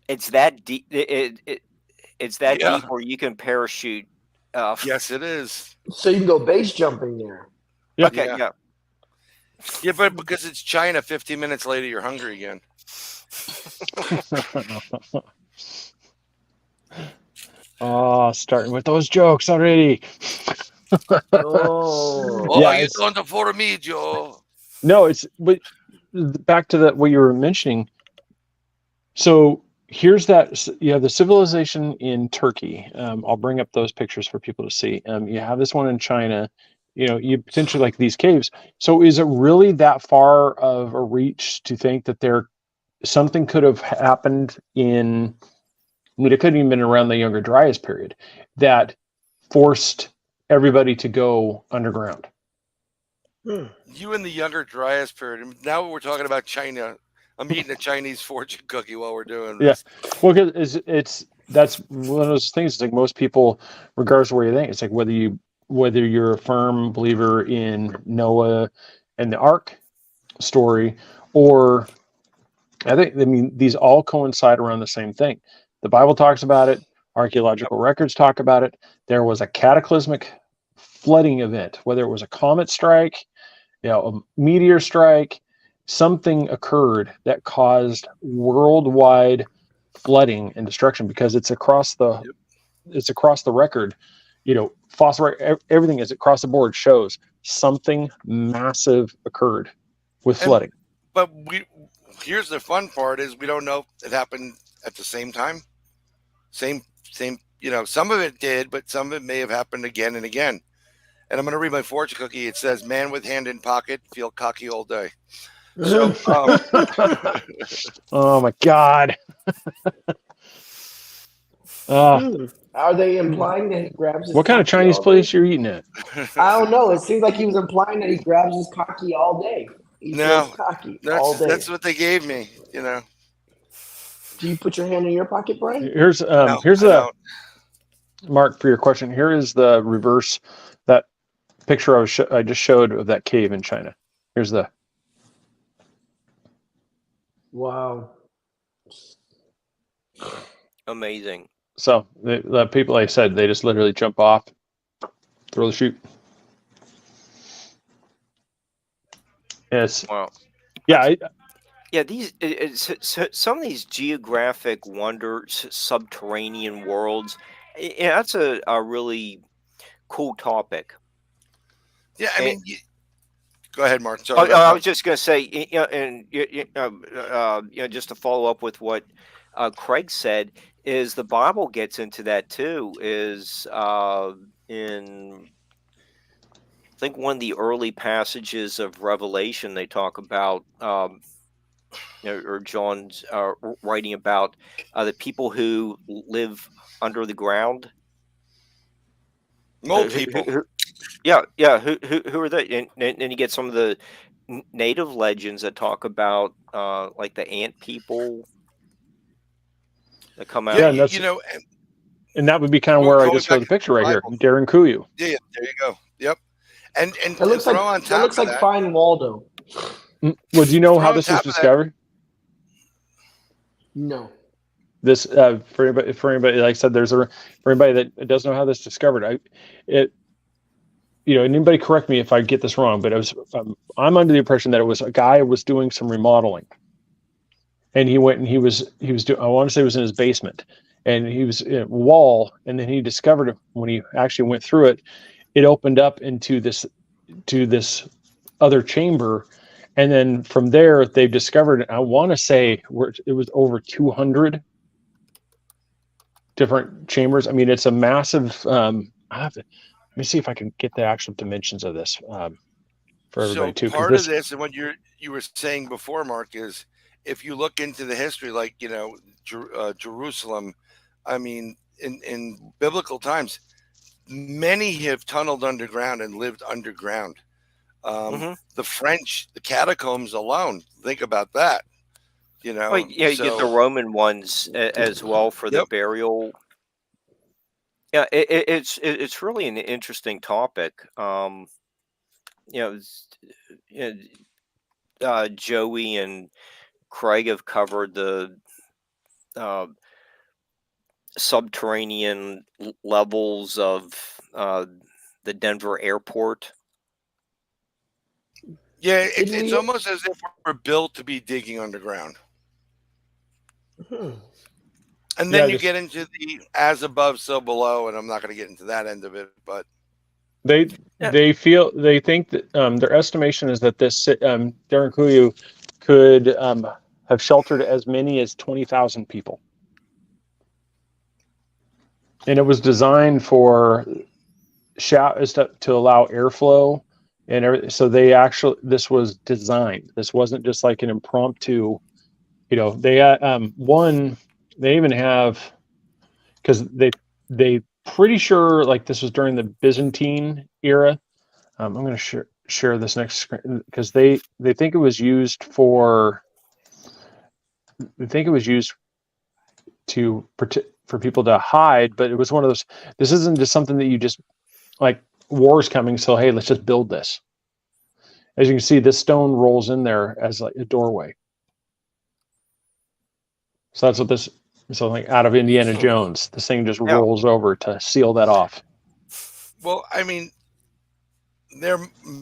It's that deep. It's that deep where you can parachute. Yes, it is. So you can go base jumping there. Yeah. Okay. Yeah, but because it's China, 15 minutes later, you're hungry again. Oh, starting with those jokes already. You don't for me, Joe. No, but back to what you were mentioning. So here's that. You have the civilization in Turkey. I'll bring up those pictures for people to see. You have this one in China. You know, you potentially like these caves. So is it really that far of a reach to think that something could have happened it couldn't even been around the Younger Dryas period that forced everybody to go underground? You in the Younger Dryas period. Now we're talking about China. I'm eating a Chinese fortune cookie while we're doing this. Yeah. Well, because that's one of those things. It's like most people, regardless of where you think, it's like whether you whether you're a firm believer in Noah and the Ark story, or I mean, these all coincide around the same thing. The Bible talks about it. Archaeological records talk about it. There was a cataclysmic flooding event, whether it was a comet strike, a meteor strike, something occurred that caused worldwide flooding and destruction, because it's across the record. Fossil everything is across the board shows something massive occurred with flooding. But here's the fun part is we don't know if it happened at the same time. Same, some of it did, but some of it may have happened again and again. And I'm going to read my fortune cookie. It says, "Man with hand in pocket, feel cocky all day." So, oh my God. Are they implying that he grabs his What kind of cocky Chinese all place day? you're eating at? I don't know. It seems like he was implying that he grabs his cocky all day. He No, feels cocky all day. that's what they gave me, Do you put your hand in your pocket, Brian? Here's Mark, for your question. Here is the reverse, that picture I just showed of that cave in China. Here's the. Wow. Amazing. So the people, like I said, they just literally jump off, throw the chute. Yes. Wow. Yeah. Some of these geographic wonders, subterranean worlds. That's a really cool topic. Yeah, I mean, go ahead, Mark. Sorry. I was just going to say, just to follow up with what Craig said, is the Bible gets into that too. Is in I think one of the early passages of Revelation, they talk about, or John's writing about the people who live under the ground. Old people. Who are they? And you get some of the native legends that talk about like the ant people that come out. Yeah, and that would be kind of where I just showed the picture right here, Darren Kuyu. Yeah, there you go. Yep. And it looks like Fine Waldo. Well, do you know how this was discovered? No. This for anybody, like I said, for anybody that doesn't know how this was discovered, anybody correct me if I get this wrong, but I'm under the impression that it was a guy who was doing some remodeling, and he went and he was doing, I want to say it was in his basement, and he was in a wall, and then he discovered it when he actually went through it. It opened up into this other chamber, and then from there they've discovered, I want to say it was over 200 different chambers. I mean, it's a massive. Let me see if I can get the actual dimensions of this for everybody too. Part of this, and what you were saying before, Mark, is if you look into the history, like Jerusalem. I mean, in biblical times, many have tunneled underground and lived underground. The French, the catacombs alone. Think about that. You get the Roman ones as well for the burial. Yeah, it's really an interesting topic. Joey and Craig have covered the subterranean levels of the Denver airport. Yeah, it's almost as if we're built to be digging underground. And then you get into the as above, so below, and I'm not going to get into that end of it, but they think that their estimation is that this Darren Kuyu could have sheltered as many as 20,000 people, and it was designed for to allow airflow and everything. So this was designed. This wasn't just like an impromptu. They even have, because they pretty sure like this was during the Byzantine era. I'm going to share this next screen because they think it was used for. They think it was used for people to hide, but it was one of those. This isn't just something that you just like war's coming, so hey, let's just build this. As you can see, this stone rolls in there as like a doorway. So that's what this. So like out of Indiana Jones, this thing just rolls over to seal that off. Well, I mean,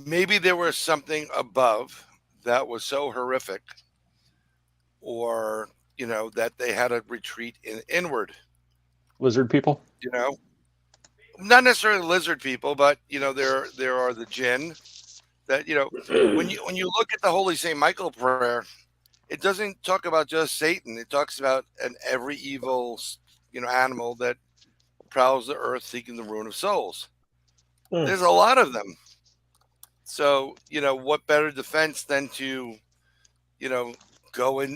maybe there was something above that was so horrific, or that they had to retreat inward. Lizard people. Not necessarily lizard people, but there are the jinn that when you look at the Holy Saint Michael prayer, it doesn't talk about just Satan. It talks about every evil animal that prowls the earth seeking the ruin of souls. There's a lot of them. So what better defense than to go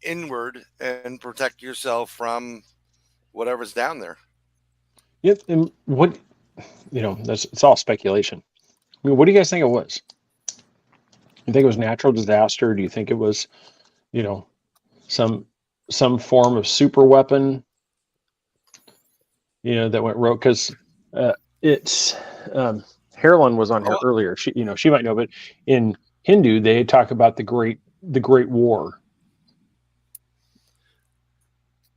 inward and protect yourself from whatever's down there. Yep. And what, it's all speculation. I mean, what do you guys think it was? You think it was natural disaster? Do you think it was, some form of super weapon, that went rogue? Because it's Harlan was on here earlier. She might know, but in Hindu they talk about the Great War.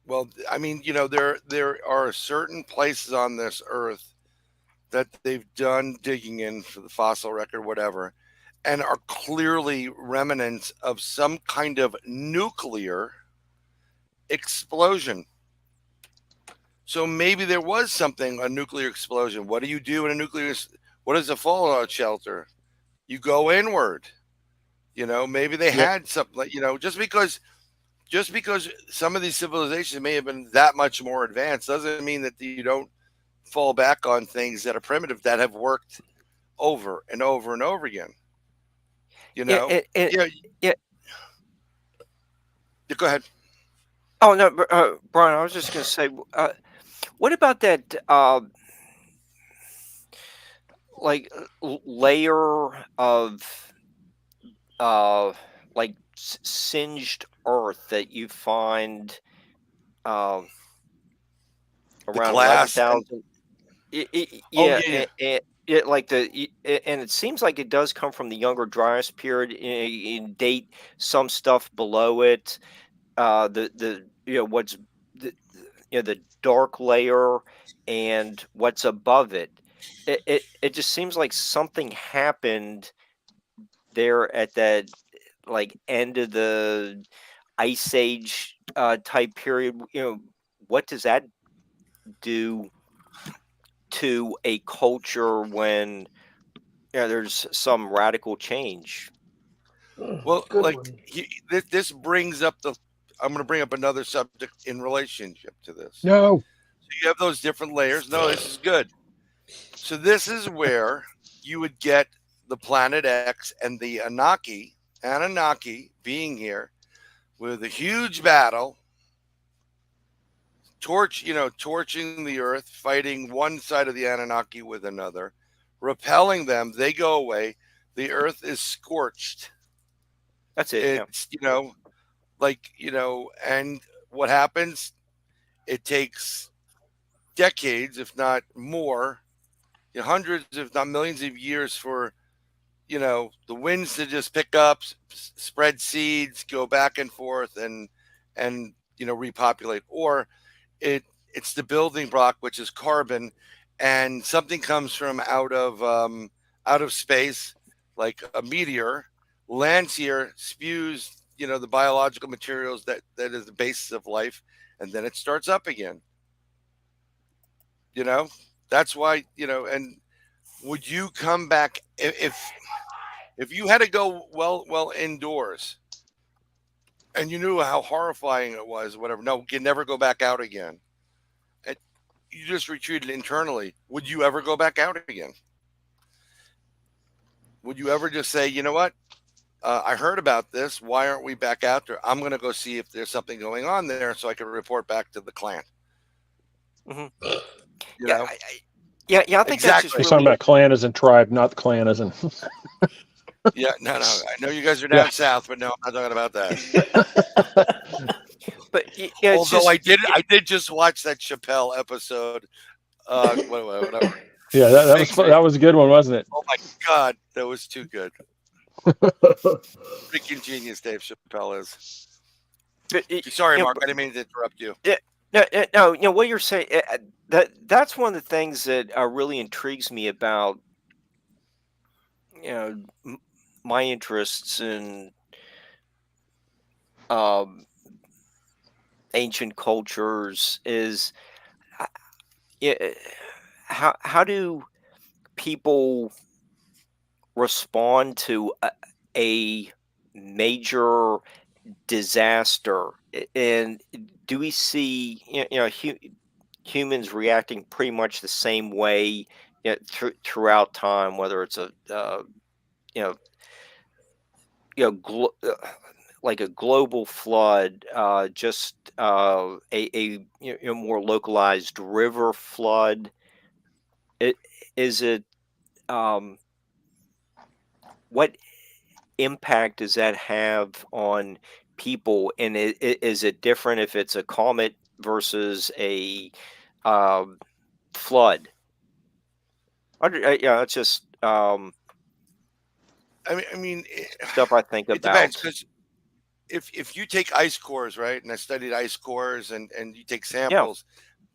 Well, I mean, there are certain places on this earth that they've done digging in for the fossil record, whatever, and are clearly remnants of some kind of nuclear explosion. So maybe there was a nuclear explosion. What do you do in a nuclear? What is a fallout shelter? You go inward. Maybe they had something. Just because some of these civilizations may have been that much more advanced doesn't mean that you don't fall back on things that are primitive that have worked over and over and over again. Go ahead. Oh no, Brian, I was just going to say, what about that layer of singed earth that you find around 11,000? And it seems like it does come from the Younger Dryas period. In date some stuff below it. The dark layer and what's above it. It just seems like something happened there at that end of the Ice Age type period. What does that do to a culture when there's some radical change? Well, this brings up I'm going to bring up another subject in relationship to this. No. So you have those different layers. No, this is good. So this is where you would get the Planet X and the Anunnaki being here with a huge battle, torching the earth, fighting one side of the Anunnaki with another, repelling them. They go away. The earth is scorched. That's it. It's, and what happens? It takes decades, if not more, hundreds, if not millions of years for, the winds to just pick up, spread seeds, go back and forth and repopulate. Or it's the building block, which is carbon, and something comes from out of space, like a meteor, lands here, spews, the biological materials that is the basis of life, and then it starts up again. That's why, and would you come back if you had to go well indoors and you knew how horrifying it was, whatever? No, you can never go back out again. And you just retreated internally. Would you ever go back out again? Would you ever just say, you know what? I heard about this. Why aren't we back out there? I'm going to go see if there's something going on there so I can report back to the clan. Mm-hmm. I think exactly. That's just We're talking about clan as in tribe, not clan as in. Yeah, no. I know you guys are down south, but no, I'm not talking about that. But although I did just watch that Chappelle episode. Whatever. Yeah, that was a good one, wasn't it? Oh my God, that was too good. Freaking genius, Dave Chappelle is. But Sorry, Mark, I didn't mean to interrupt you. No, what you're saying, that's one of the things that really intrigues me about, my interests in ancient cultures is how do people respond to a major disaster, and do we see humans reacting pretty much the same way throughout time, whether it's a like a global flood, just a more localized river flood? Is it what impact does that have on people, and is it different if it's a comet versus a flood? Yeah, it's just I mean, stuff I think it depends, about. because if you take ice cores, right, and I studied ice cores, and you take Yeah, samples,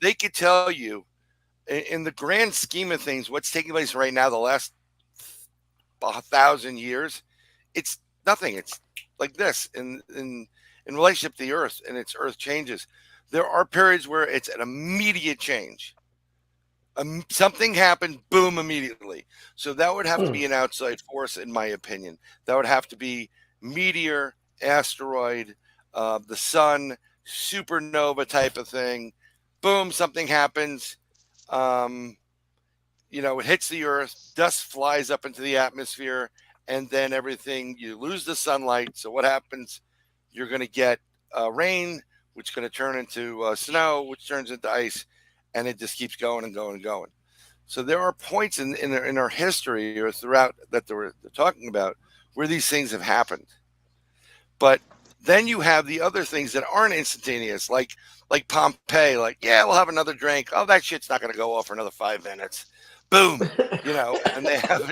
they could tell you in the grand scheme of things what's taking place right now, the last 1,000 years, it's nothing. It's like this in relationship to the Earth, and its Earth changes. There are periods where it's an immediate change. Something happened, boom, immediately. So that would have to be an outside force, in my opinion. That would have to be meteor, asteroid, the sun, supernova type of thing. Boom, something happens. It hits the Earth, dust flies up into the atmosphere, and then you lose the sunlight. So what happens? You're going to get rain, which is going to turn into snow, which turns into ice, and it just keeps going and going and going. So there are points in our history or throughout that they're talking about where these things have happened. But then you have the other things that aren't instantaneous, like Pompeii. Like, yeah, we'll have another drink. Oh, that shit's not going to go off for another 5 minutes. Boom, and they have,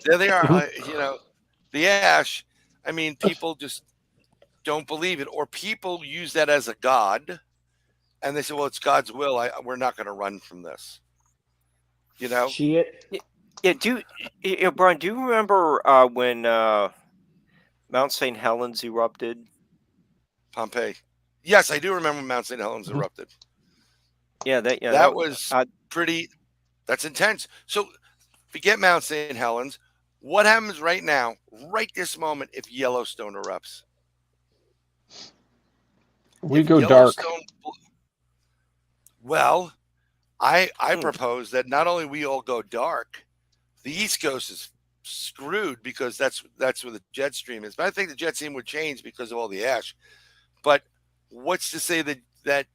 there they are, the ash. I mean, people just don't believe it, or people use that as a god, and they say, well, it's God's will. We're not going to run from this. Shit. Yeah, Brian, do you remember when Mount St. Helens erupted? Pompeii. Yes, I do remember Mount St. Helens erupted. Yeah, that was pretty. That's intense. So forget Mount St. Helens. What happens right now, right this moment, if Yellowstone erupts? We go dark. Well, I propose that not only we all go dark, the East Coast is screwed, because that's where the jet stream is. But I think the jet stream would change because of all the ash. But what's to say that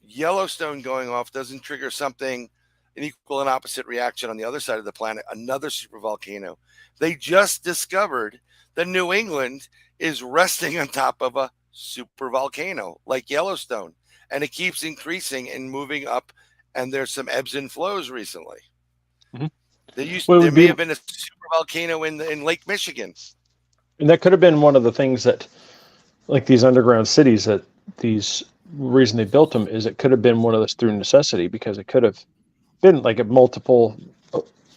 Yellowstone going off doesn't trigger something, an equal and opposite reaction on the other side of the planet, another supervolcano? They just discovered that New England is resting on top of a supervolcano like Yellowstone, and it keeps increasing and moving up, and there's some ebbs and flows recently. Mm-hmm. There may have been a supervolcano in Lake Michigan. And that could have been one of the things that, like these underground cities, that reason they built them is it could have been one of those through necessity, because it could have been like a multiple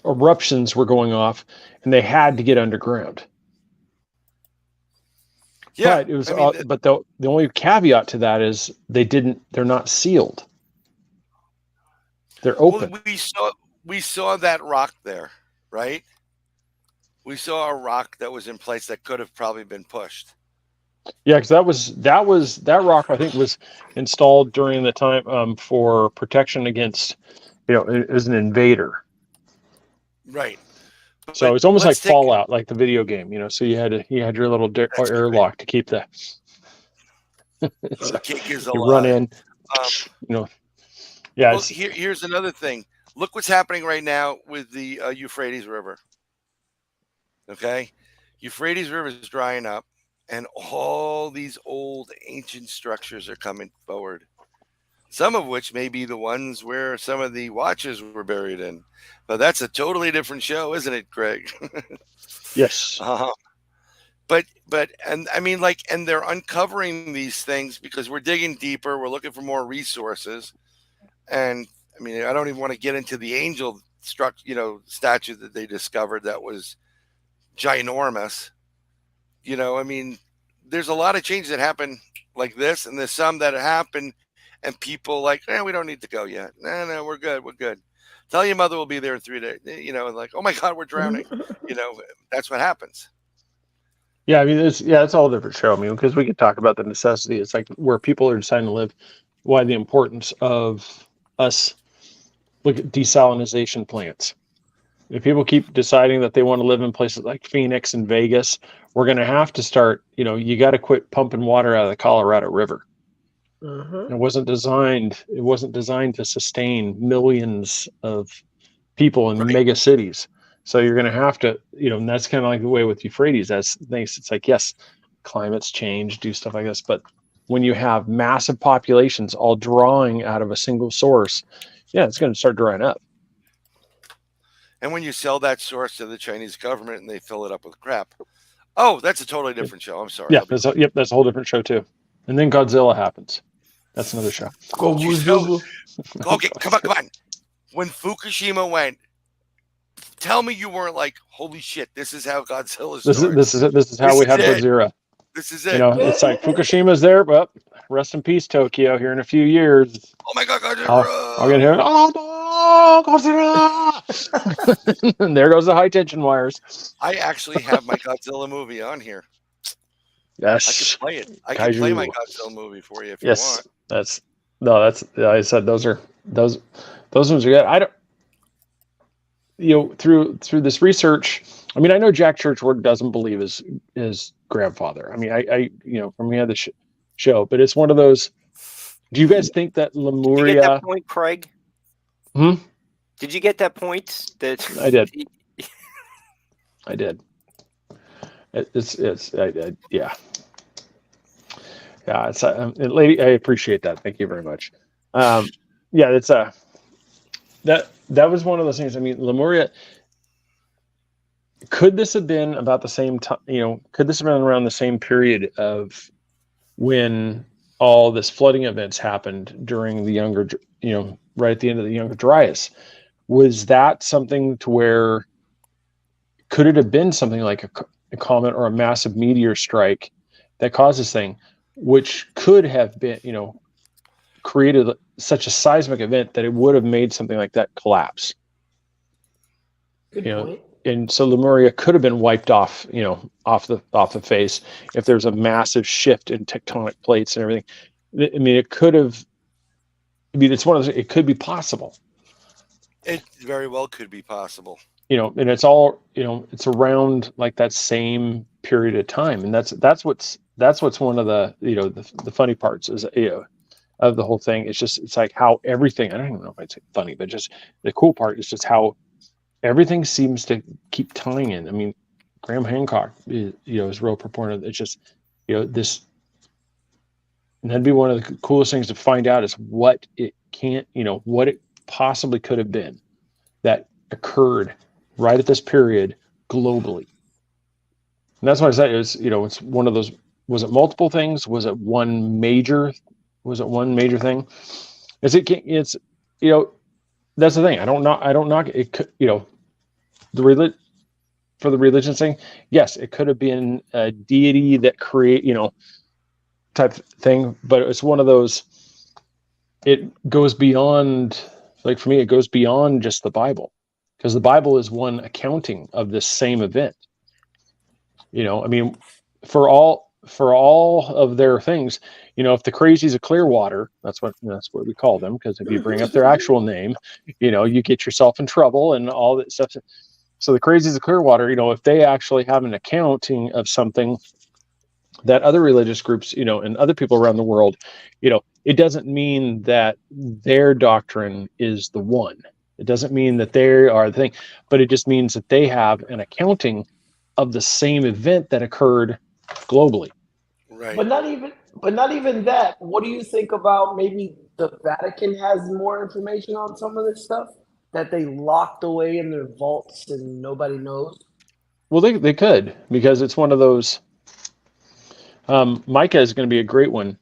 eruptions were going off and they had to get underground. Yeah, but it was. But the only caveat to that is they're not sealed. They're open. Well, we saw that rock there, right? We saw a rock that was in place that could have probably been pushed. Yeah, because that rock, I think, was installed during the time for protection against, it was an invader. Right. So it's almost like Fallout, like the video game, So you had your little airlock to keep that. The kick is you run in, Yeah. Well, here's another thing. Look what's happening right now with the Euphrates River. Okay, Euphrates River is drying up, and all these old ancient structures are coming forward. some of which may be the ones where some of the watches were buried in. But that's a totally different show, isn't it, Greg? Yes. But and I mean, like, and they're uncovering these things because we're digging deeper. We're looking for more resources. And I mean, I don't even want to get into the angel statue that they discovered that was ginormous. I mean, there's a lot of changes that happen like this, and there's some that happen, and people like, we don't need to go yet. No, we're good. We're good. Tell your mother we'll be there in 3 days. Like, oh my God, we're drowning. That's what happens. Yeah, I mean, it's a whole different show. I mean, because we could talk about the necessity. It's like where people are deciding to live, why the importance of us look at desalinization plants. If people keep deciding that they want to live in places like Phoenix and Vegas, we're going to have to start, you got to quit pumping water out of the Colorado River. It wasn't designed to sustain millions of people in mega cities. So you're going to have to, and that's kind of like the way with Euphrates. That's things. It's like, yes, climates change, do stuff like this, but when you have massive populations all drawing out of a single source, it's going to start drying up. And when you sell that source to the Chinese government and they fill it up with crap, that's a totally different show. I'm sorry. Yeah, that's a whole different show too. And then Godzilla happens. That's another show. Okay, come on. When Fukushima went, tell me you weren't like, holy shit, this is how Godzilla started. This is how we had Godzilla. This is it. It's like Fukushima's there, but rest in peace, Tokyo. Here in a few years. Oh my God, Godzilla! I'm gonna hear, oh, Godzilla! And there goes the high tension wires. I actually have my Godzilla movie on here. Yes, I can play it. I can play my Godzilla movie for you if you want. I said those ones are good. I don't. Through this research, I mean, I know Jack Churchward doesn't believe his grandfather. I mean, I from the other show, but it's one of those. Do you guys think that Lemuria? Did you get that point, Craig? Did you get that point? I did. I did. Yeah. It's lady. I appreciate that. Thank you very much. It's that was one of those things. I mean, Lemuria. Could this have been about the same time? Could this have been around the same period of when all this flooding events happened during the younger, right at the end of the Younger Dryas? Was that something to where? Could it have been something like a comet or a massive meteor strike that caused this thing, which could have been, created such a seismic event that it would have made something like that collapse? Good point. And so Lemuria could have been wiped off, off the face if there's a massive shift in tectonic plates and everything. I mean, it could have. I mean, it's one of those. It could be possible. It very well could be possible. And it's all, it's around like that same period of time, and that's what's one of the the funny parts is of the whole thing. It's like how everything. I don't even know if I'd say funny, but just the cool part is just how everything seems to keep tying in. I mean, Graham Hancock is real proponent. It's just this, and that'd be one of the coolest things to find out is what it possibly could have been that occurred right at this period globally. And that's why I said it's one of those. Was it multiple things? Was it one major thing? It's that's the thing. I don't knock it. Could, for the religion thing, yes, it could have been a deity that type thing, but it's one of those. It goes beyond, like for me, it goes beyond just the Bible, because the Bible is one accounting of this same event. I mean, for all of their things, if the crazies of Clearwater, that's what we call them, because if you bring up their actual name, you get yourself in trouble and all that stuff. So the crazies of Clearwater, if they actually have an accounting of something that other religious groups, and other people around the world, it doesn't mean that their doctrine is the one. It doesn't mean that they are the thing, but it just means that they have an accounting of the same event that occurred globally. Right. But not even But not even that. What do you think about maybe the Vatican has more information on some of this stuff that they locked away in their vaults and nobody knows? Well, they could, because it's one of those. Micah is going to be a great one,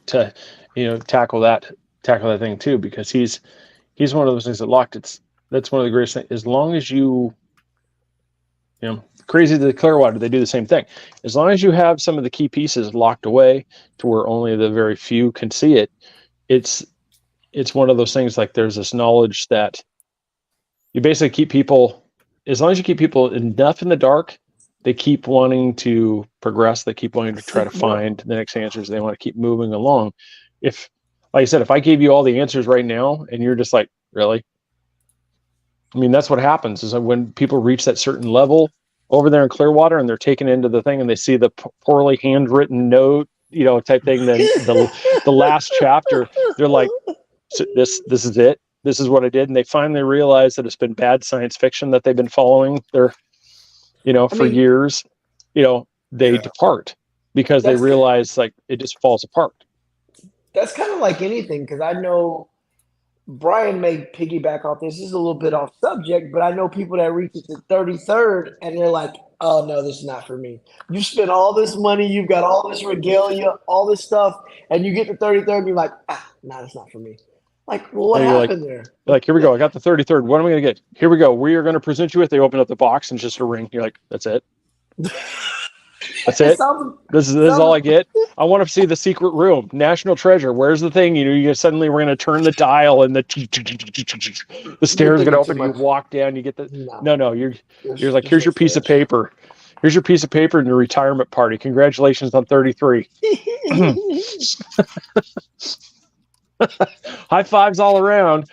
to tackle that thing too, because he's one of those things that locked. That's one of the greatest things. As long as crazy to the Clearwater, they do the same thing. As long as you have some of the key pieces locked away to where only the very few can see it, it's one of those things. Like, there's this knowledge that you basically keep people, as long as you keep people enough in the dark, they keep wanting to progress. They keep wanting to try to find the next answers. They want to keep moving along. If, like I said, if I gave you all the answers right now and you're just like, really? I mean, that's what happens is that when people reach that certain level over there in Clearwater and they're taken into the thing and they see the poorly handwritten note, type thing, then the last chapter, they're like, so this is it. This is what I did. And they finally realize that it's been bad science fiction that they've been following for years. They depart because they realize, like, it just falls apart. That's kind of like anything, because I know Brian may piggyback off this. This is a little bit off subject, but I know people that reach it to 33rd and they're like, oh, no, this is not for me. You spent all this money, you've got all this regalia, all this stuff, and you get to 33rd and you're like, no, that's not for me. Like, well, what happened there? Like, here we go. I got the 33rd. What am I going to get? Here we go. We are going to present you with. They open up the box and it's just a ring. You're like, that's it. That's it. This is all I get. I want to see the secret room, national treasure. Where's the thing? You suddenly we're going to turn the dial and the stairs are going to open. You walk down. You get the no. You're like, here's your piece of paper. Here's your piece of paper in your retirement party. Congratulations on 33. High fives all around.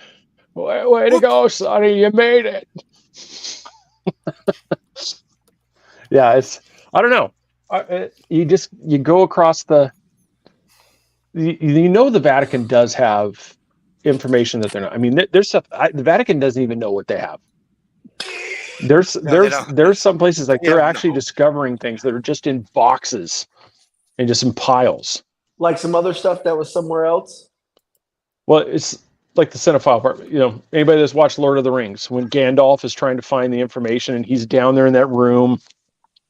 Way to go, Sonny. You made it. Yeah, I don't know. You go across the Vatican does have information that they're not. I mean, there's stuff the Vatican doesn't even know what they have. There's some places like they're actually discovering things that are just in boxes and just in piles. Like some other stuff that was somewhere else. Well, it's like the cinephile part. Anybody that's watched Lord of the Rings, when Gandalf is trying to find the information and he's down there in that room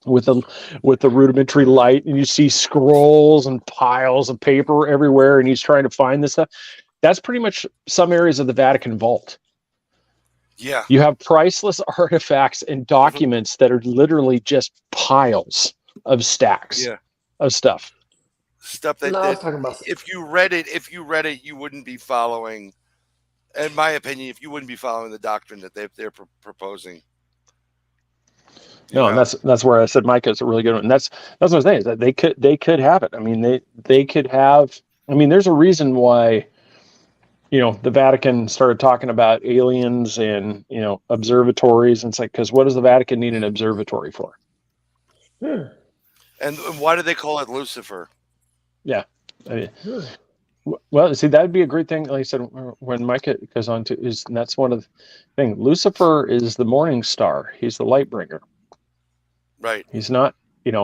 with the rudimentary light, and you see scrolls and piles of paper everywhere, and he's trying to find this stuff. That's pretty much some areas of the Vatican vault. Yeah. You have priceless artifacts and documents that are literally just piles of stacks of stuff. Stuff that if you read it, you wouldn't be following. In my opinion, if you wouldn't be following the doctrine that they're proposing. No, and that's where I said Micah's a really good one. And that's what I'm saying, is that they could have it. I mean, they could have. I mean, there's a reason why, the Vatican started talking about aliens and observatories, and it's like, because what does the Vatican need an observatory for? And why do they call it Lucifer? Yeah. Well, see, that'd be a great thing. Like I said, when Micah goes on to and that's one of the things. Lucifer is the morning star. He's the light bringer. Right. He's not,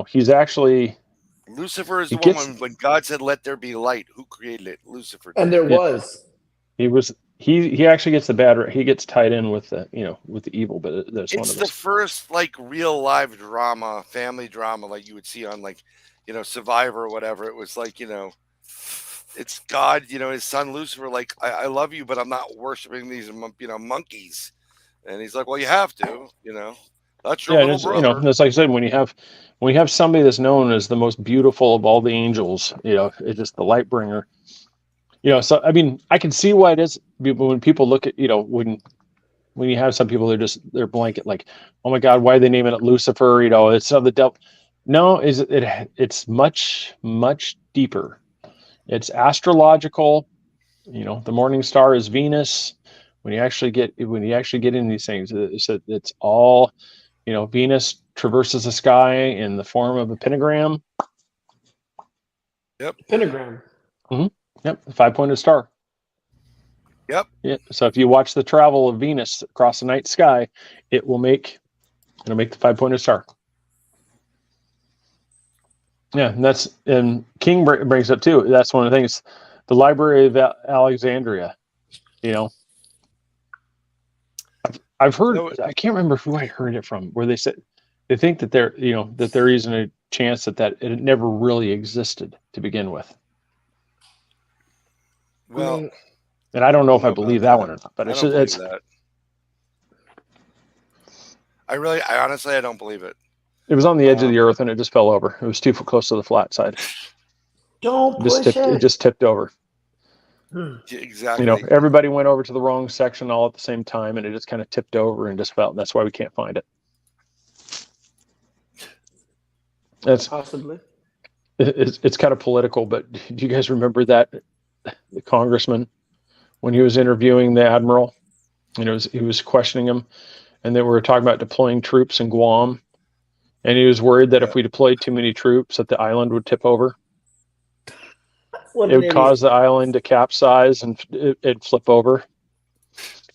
he's actually. Lucifer is the one when God said, "Let there be light." Who created it? Lucifer. And there was. He actually gets the bad. He gets tied in with the with the evil, but there's one of the first like real live drama, family drama, like you would see on like Survivor or whatever. It was like it's God, his son Lucifer. Like I love you, but I'm not worshiping these monkeys. And he's like, well, you have to, That's your little brother. It's like I said, when you have somebody that's known as the most beautiful of all the angels, it's just the light bringer. So I mean, I can see why it is. When people look at, when you have some people, they're blanket like, oh my God, why are they naming it Lucifer? It's of the devil. No, it's much, much deeper. It's astrological. The morning star is Venus. When you actually get into these things, it's all, Venus traverses the sky in the form of a pentagram. Yep. Pentagram. Mm-hmm. Yep. 5-pointed star. Yep. Yeah. So if you watch the travel of Venus across the night sky, it'll make the 5-pointed star. Yeah, and King brings up too. That's one of the things. The Library of Alexandria. I've heard. I can't remember who I heard it from. Where they said they think that there isn't a chance that it never really existed to begin with. Well, and I don't know if I believe that one or not. But it's that. I honestly don't believe it. It was on the edge of the earth and it just fell over. It was too close to the flat side. Don't push it. It just tipped over. Exactly. Everybody went over to the wrong section all at the same time, and it just kind of tipped over and just fell. And that's why we can't find it. That's possibly. It's kind of political, but do you guys remember that the congressman, when he was interviewing the admiral, and he was questioning him, and they were talking about deploying troops in Guam, and he was worried that if we deployed too many troops, that the island would tip over. It would cause the island to capsize and it'd flip over.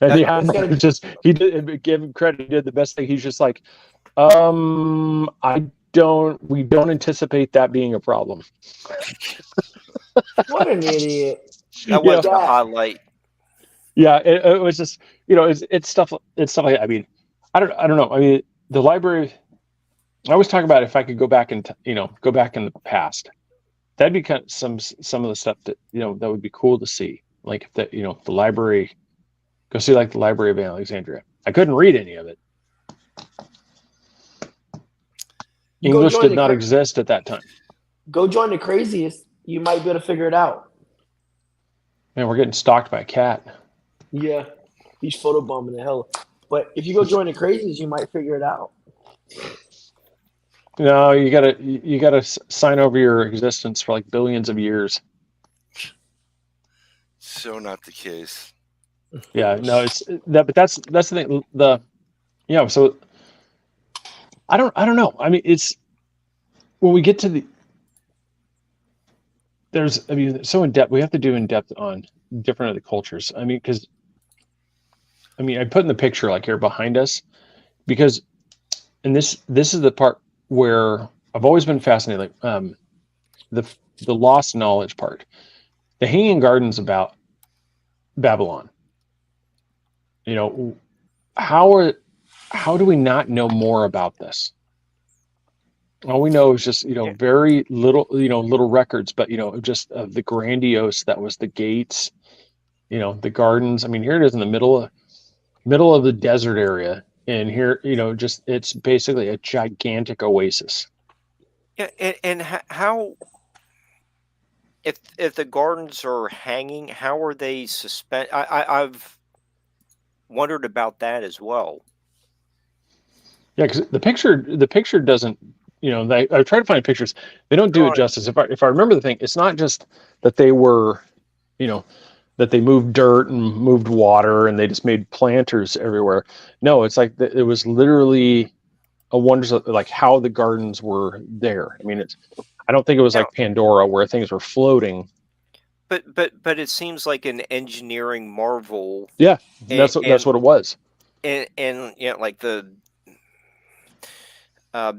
And he give him credit. He did the best thing. He's just like, we don't anticipate that being a problem. What an idiot. That was the highlight. Yeah, it was just, it's stuff like that. I mean, I don't know. I mean, the library, I was talking about if I could go back in the past. That'd be kind of some of the stuff that that would be cool to see. Like if the library, go see like the Library of Alexandria. I couldn't read any of it. English did not exist at that time. Go join the craziest. You might be able to figure it out. Man, we're getting stalked by a cat. Yeah, he's photobombing the hell. But if you go join the craziest, you might figure it out. No, you gotta sign over your existence for like billions of years. So not the case. Yeah, no, it's that, but that's the thing. So I don't know. I mean, it's when we get to so in depth. We have to do in depth on different other cultures. I mean, because I put in the picture like here behind us, because, and this is the part where I've always been fascinated, like the lost knowledge part, the Hanging Gardens about Babylon. How do we not know more about this? All we know is just very little little records, but just the grandiose that was the gates, the gardens. I mean, here it is in the middle of the desert area. And here, it's basically a gigantic oasis. Yeah, and how, if the gardens are hanging, how are they suspended? I've wondered about that as well. Yeah, because the picture doesn't. I try to find pictures. They don't do it justice. If I remember the thing, it's not just that they were, that they moved dirt and moved water and they just made planters everywhere. No, it's like it was literally a wonder of like how the gardens were there. I mean, I don't think it was like Pandora where things were floating. But it seems like an engineering marvel. Yeah, that's what it was. And like the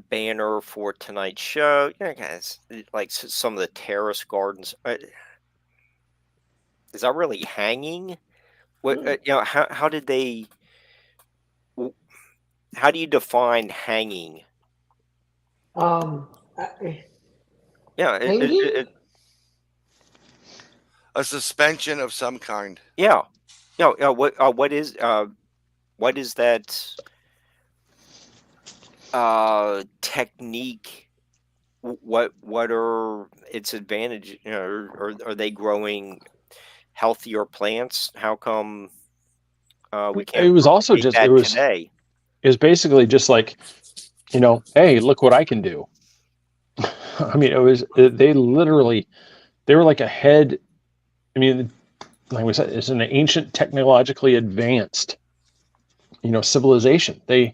banner for tonight's show, guys, like some of the terrace gardens. Is that really hanging? What how did they? How do you define hanging? Hanging? A suspension of some kind. Yeah. What is that technique? What are its advantages? Are they growing healthier plants? How come we can't? It was also just today. It was basically just like, hey, look what I can do. I mean, they were like ahead. I mean, like we said, it's an ancient, technologically advanced, civilization. They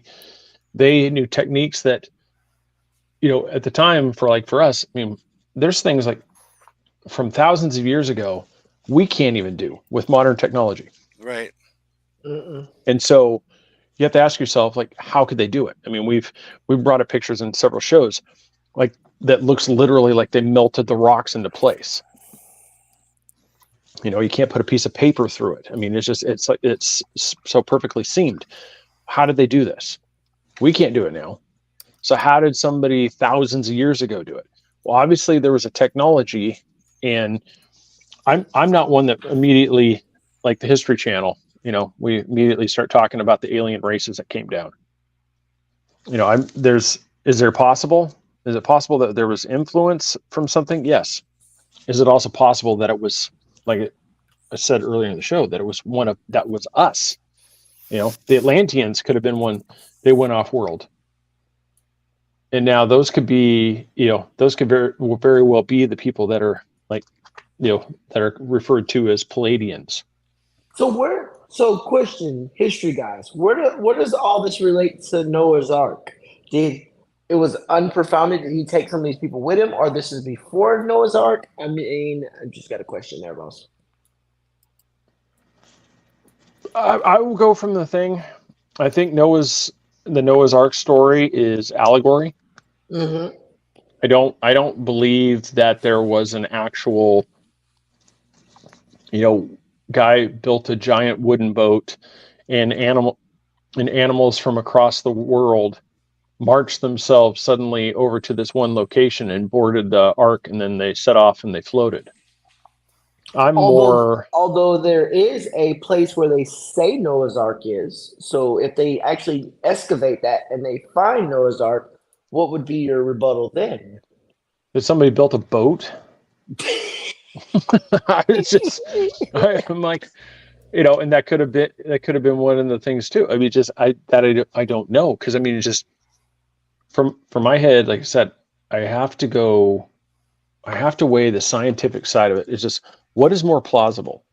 knew techniques that, at the time for us, I mean, there's things like from thousands of years ago we can't even do with modern technology. Right. And so you have to ask yourself, like, how could they do it? I mean, we've brought up pictures in several shows. Like that looks literally like they melted the rocks into place. You know, you can't put a piece of paper through it. I mean, it's so perfectly seamed. How did they do this? We can't do it now. So how did somebody thousands of years ago do it? Well, obviously there was a technology, and I'm not one that immediately, like the History Channel, you know, we immediately start talking about the alien races that came down. You know, is it possible that there was influence from something? Yes. Is it also possible that it was, like I said earlier in the show, that it was that was us? You know, the Atlanteans could have been one. They went off world. And now those could be, you know, those could very well be the people that are, like, you know, that are referred to as Palladians. So question, history guys, where does all this relate to Noah's Ark? It was unprofounded? Did he take some of these people with him, or this is before Noah's Ark? I mean, I just got a question there, Ross. I will go from the thing. I think the Noah's Ark story is allegory. Mm-hmm. I don't believe that there was an actual, you know, guy built a giant wooden boat, and animals from across the world marched themselves suddenly over to this one location and boarded the ark, and then they set off and they floated. Although there is a place where they say Noah's Ark is, so if they actually excavate that and they find Noah's Ark, what would be your rebuttal then? That somebody built a boat? I'm like, you know, and that could have been one of the things too. I mean, I don't know, because I mean, it's just from my head, like I said, I have to weigh the scientific side of it. It's just, what is more plausible?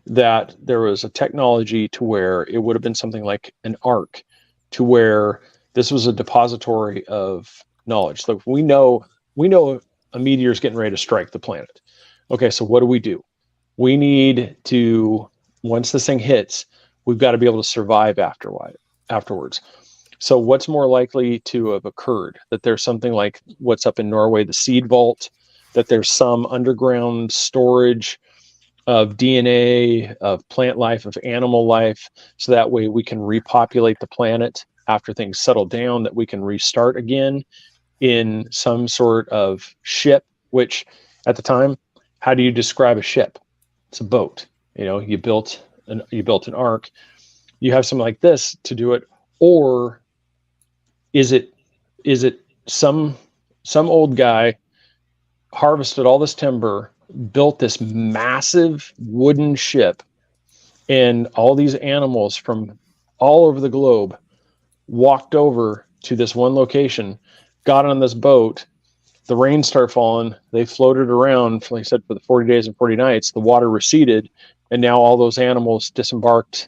That there was a technology to where it would have been something like an ark, to where this was a depository of knowledge. Like we know a meteor is getting ready to strike the planet. Okay, so what do? We need to, once this thing hits, we've got to be able to survive afterwards. So what's more likely to have occurred? That there's something like what's up in Norway, the seed vault, that there's some underground storage of DNA, of plant life, of animal life, so that way we can repopulate the planet after things settle down, that we can restart again in some sort of ship, which at the time, how do you describe a ship? It's a boat. You know, you built an ark. You have something like this to do it, or is it some old guy harvested all this timber, built this massive wooden ship, and all these animals from all over the globe walked over to this one location, got on this boat, the rain started falling, they floated around, like I said, for the 40 days and 40 nights, the water receded, and now all those animals disembarked,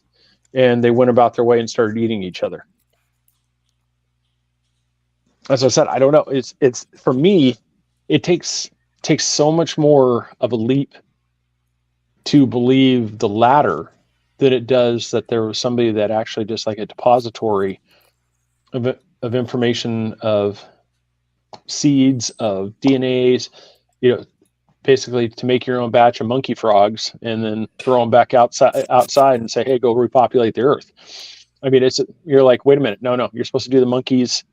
and they went about their way and started eating each other. As I said, I don't know. It's for me, it takes so much more of a leap to believe the latter than it does that there was somebody that actually just like a depository of information, of seeds, of DNAs, you know, basically to make your own batch of monkey frogs and then throw them back outside and say, hey, go repopulate the earth. I mean, you're like, wait a minute. No, you're supposed to do the monkeys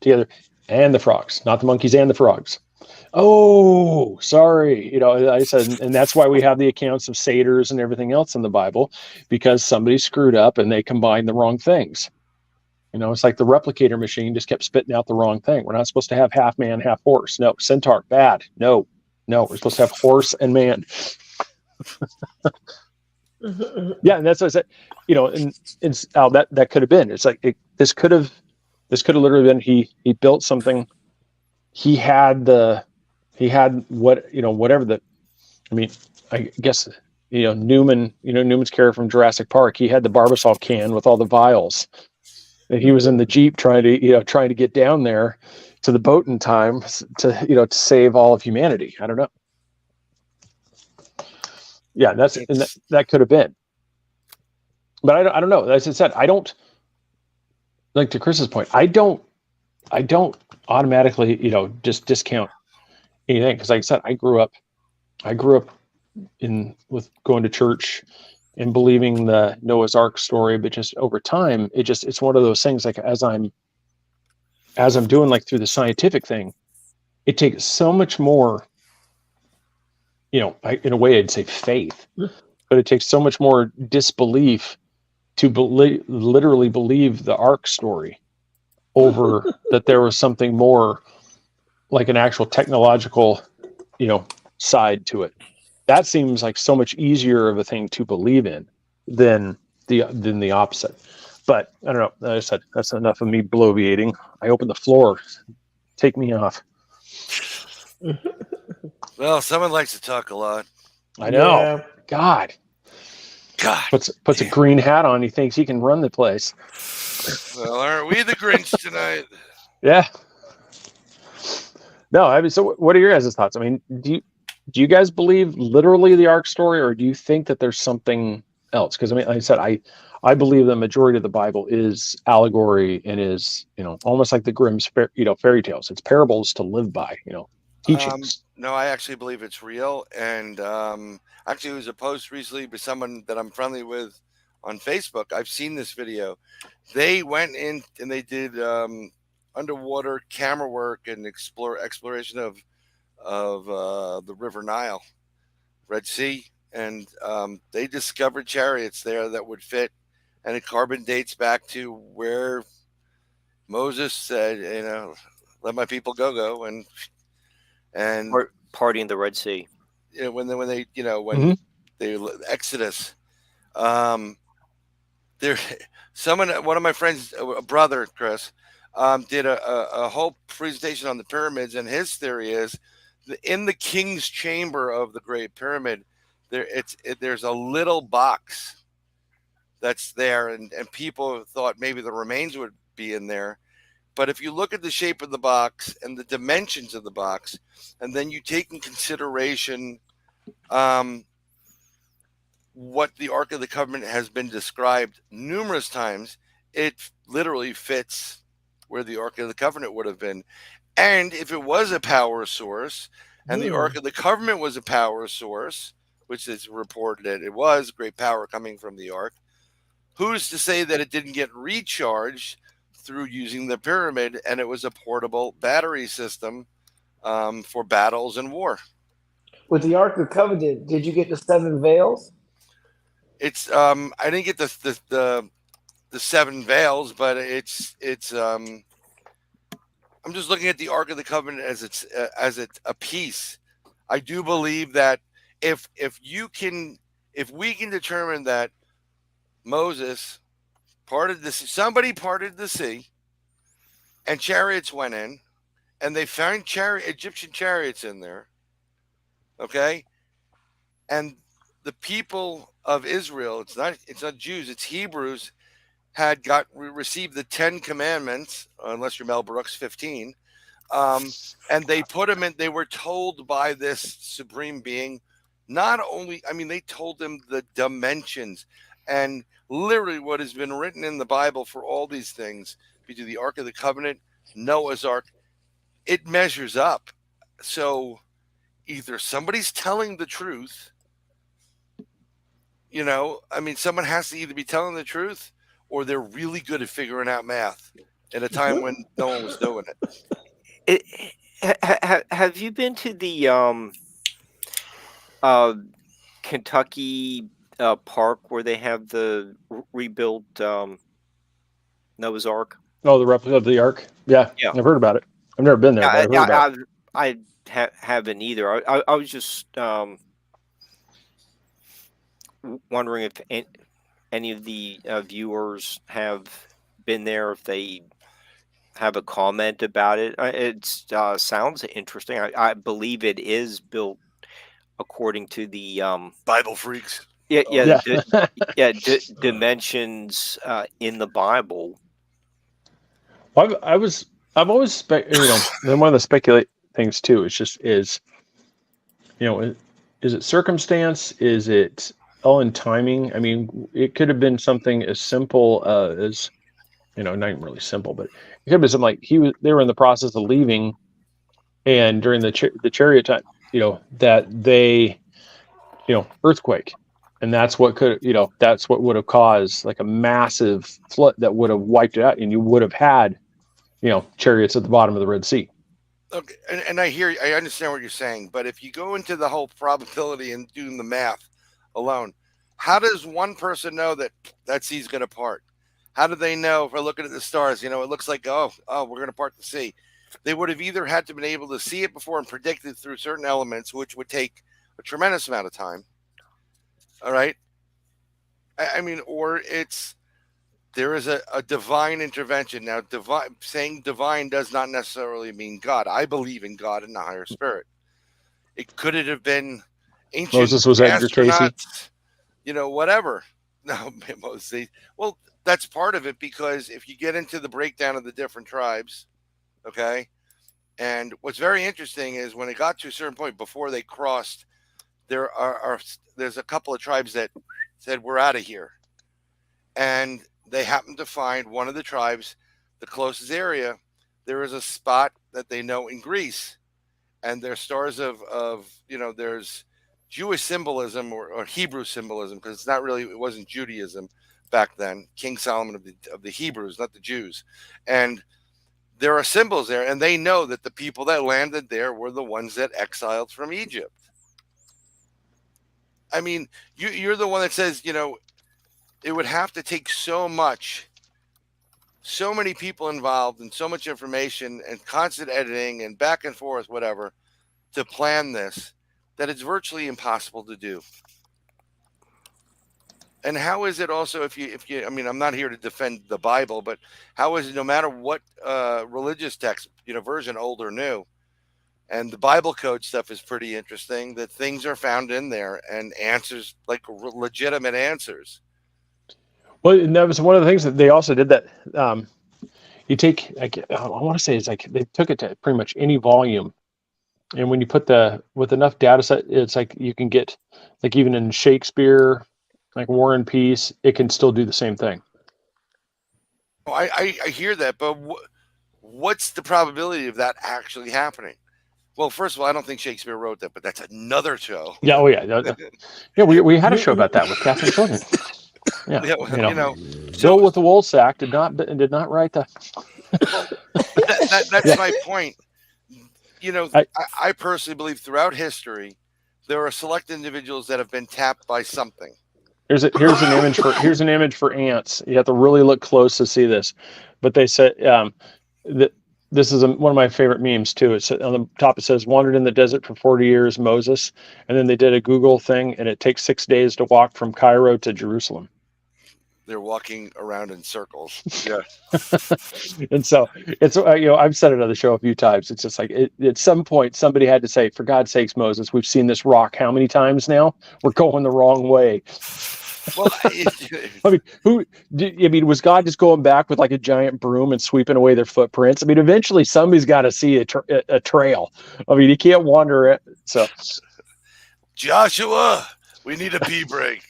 together and the frogs, not the monkeys and the frogs. Oh, sorry. You know, I said, and that's why we have the accounts of satyrs and everything else in the Bible, because somebody screwed up and they combined the wrong things. You know, it's like the replicator machine just kept spitting out the wrong thing. We're not supposed to have half man, half horse. No, centaur, bad. No, we're supposed to have horse and man. Yeah, and that's what I said. You know, and it's that could have been. It's like this could have literally been he built something. He had whatever the. I mean, I guess Newman's character from Jurassic Park. He had the Barbasol can with all the vials. And he was in the Jeep trying to get down there to the boat in time to save all of humanity. I don't know. Yeah, that could have been. But I don't know. As I said, I don't, like to Chris's point, I don't I don't automatically, just discount anything, because like I said, I grew up with going to church and believing the Noah's Ark story, but just over time, it's one of those things, like as I'm doing, like, through the scientific thing, it takes so much more, in a way I'd say faith, but it takes so much more disbelief to literally believe the Ark story over that there was something more, like an actual technological, side to it. That seems like so much easier of a thing to believe in than the opposite. But I don't know. Like I said, that's enough of me bloviating. I open the floor. Take me off. Well, someone likes to talk a lot. I know. Yeah. God. Puts a green hat on. He thinks he can run the place. Well, aren't we the Grinch tonight? Yeah. No, I mean, so what are your guys' thoughts? I mean, do you guys believe literally the Ark story, or do you think that there's something else? Because I mean, like I said, I believe the majority of the Bible is allegory and is, almost like the Grimm's fairy tales. It's parables to live by, teachings. No, I actually believe it's real. And actually, it was a post recently by someone that I'm friendly with on Facebook. I've seen this video. They went in and they did underwater camera work and exploration of the River Nile, Red Sea, and they discovered chariots there that would fit, and it carbon dates back to where Moses said, let my people go, and party in the Red Sea. When they Exodus. There, one of my friends, a brother, Chris, did a whole presentation on the pyramids, and his theory is in the king's chamber of the Great Pyramid, there's a little box that's there, and people thought maybe the remains would be in there. But if you look at the shape of the box and the dimensions of the box, and then you take in consideration what the Ark of the Covenant has been described numerous times, it literally fits where the Ark of the Covenant would have been. And if it was a power source, and the Ark of the Covenant was a power source, which is reported that it was, great power coming from the Ark, who's to say that it didn't get recharged through using the pyramid, and it was a portable battery system for battles and war? With the Ark of the Covenant, did you get the 7 veils? It's I didn't get the 7 veils, but it's I'm just looking at the Ark of the Covenant as it's a piece. I do believe that if we can determine that Moses somebody parted the sea, and chariots went in, and they found Egyptian chariots in there. Okay, and the people of Israel, it's not Jews, it's Hebrews, had received the 10 commandments, unless you're Mel Brooks, 15, and they put them in. They were told by this supreme being, not only, they told them the dimensions, and literally what has been written in the Bible for all these things, between the Ark of the Covenant, Noah's Ark, it measures up. So either somebody's telling the truth, someone has to either be telling the truth, or they're really good at figuring out math at a time when no one was doing it. Have you been to the Kentucky park where they have the rebuilt Noah's Ark? Oh, the replica of the Ark? Yeah. I've heard about it. I've never been there, but I've heard about it. I haven't either. I was just wondering if any of the viewers have been there, if they have a comment about it. It sounds interesting. I believe it is built according to the Bible freaks. Dimensions in the Bible. I've always then one of the speculate things too is is it circumstance? Is it all in timing? It could have been something as simple as not even really simple, but it could have been something like they were in the process of leaving, and during the chariot time, that they, earthquake, and that's what would have caused like a massive flood that would have wiped it out, and you would have had, chariots at the bottom of the Red Sea. Okay, and I understand what you're saying, but if you go into the whole probability and doing the math alone, how does one person know that sea's going to part? How do they know if we're looking at the stars? It looks like, we're going to part the sea. They would have either had to been able to see it before and predict it through certain elements, which would take a tremendous amount of time. All right. I mean, or there is a divine intervention. Now, saying divine does not necessarily mean God. I believe in God and the higher spirit. Could it have been ancient Moses was Edgar Casey? Whatever. No, Moses. Well, that's part of it, because if you get into the breakdown of the different tribes, okay, and what's very interesting is when it got to a certain point before they crossed, there's a couple of tribes that said, we're out of here. And they happened to find one of the tribes, the closest area. There is a spot that they know in Greece, and there's stars of there's Jewish symbolism or Hebrew symbolism, because it wasn't Judaism back then. King Solomon of the Hebrews, not the Jews. And there are symbols there, and they know that the people that landed there were the ones that exiled from Egypt. I mean, you're the one that says, it would have to take so many people involved and so much information and constant editing and back and forth, whatever, to plan this, that it's virtually impossible to do. And how is it also if you I mean, I'm not here to defend the Bible, but how is it, no matter what religious text, version, old or new, and the Bible code stuff is pretty interesting, that things are found in there and answers, like legitimate answers. Well, and that was one of the things that they also did, that you take, I want to say it's like they took it to pretty much any volume. And when you put with enough data set, it's like you can get, like even in Shakespeare, like War and Peace, it can still do the same thing. Oh, I hear that, but what's the probability of that actually happening? Well, first of all, I don't think Shakespeare wrote that, but that's another show. Yeah, oh yeah. Yeah, we had a show about that with Catherine Children. Yeah, Bill with the Woolsack did not write that. That's my point. I personally believe throughout history there are select individuals that have been tapped by something. Here's an image for ants. You have to really look close to see this, but they said that this is one of my favorite memes too. It's on the top. It says, "Wandered in the desert for 40 years, Moses," and then they did a Google thing, and it takes 6 days to walk from Cairo to Jerusalem. They're walking around in circles. Yeah. And so it's I've said it on the show a few times. It's just like at some point somebody had to say, "For God's sakes, Moses, we've seen this rock how many times now? We're going the wrong way." Well, was God just going back with like a giant broom and sweeping away their footprints? I mean, eventually somebody's got to see a trail. I mean, you can't wander it. So, Joshua, we need a pee break,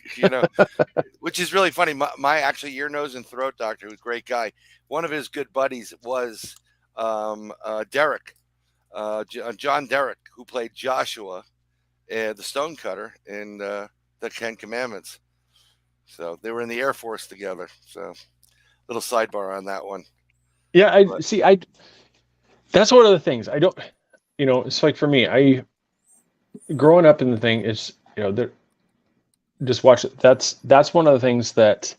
which is really funny. My actually ear, nose, and throat doctor, who's a great guy, one of his good buddies was Derek, John Derek, who played Joshua, the stonecutter in the Ten Commandments. So they were in the Air Force together. So little sidebar on that one. Yeah, that's one of the things I don't, it's like for me, growing up in the thing is, just watch it. That's one of the things that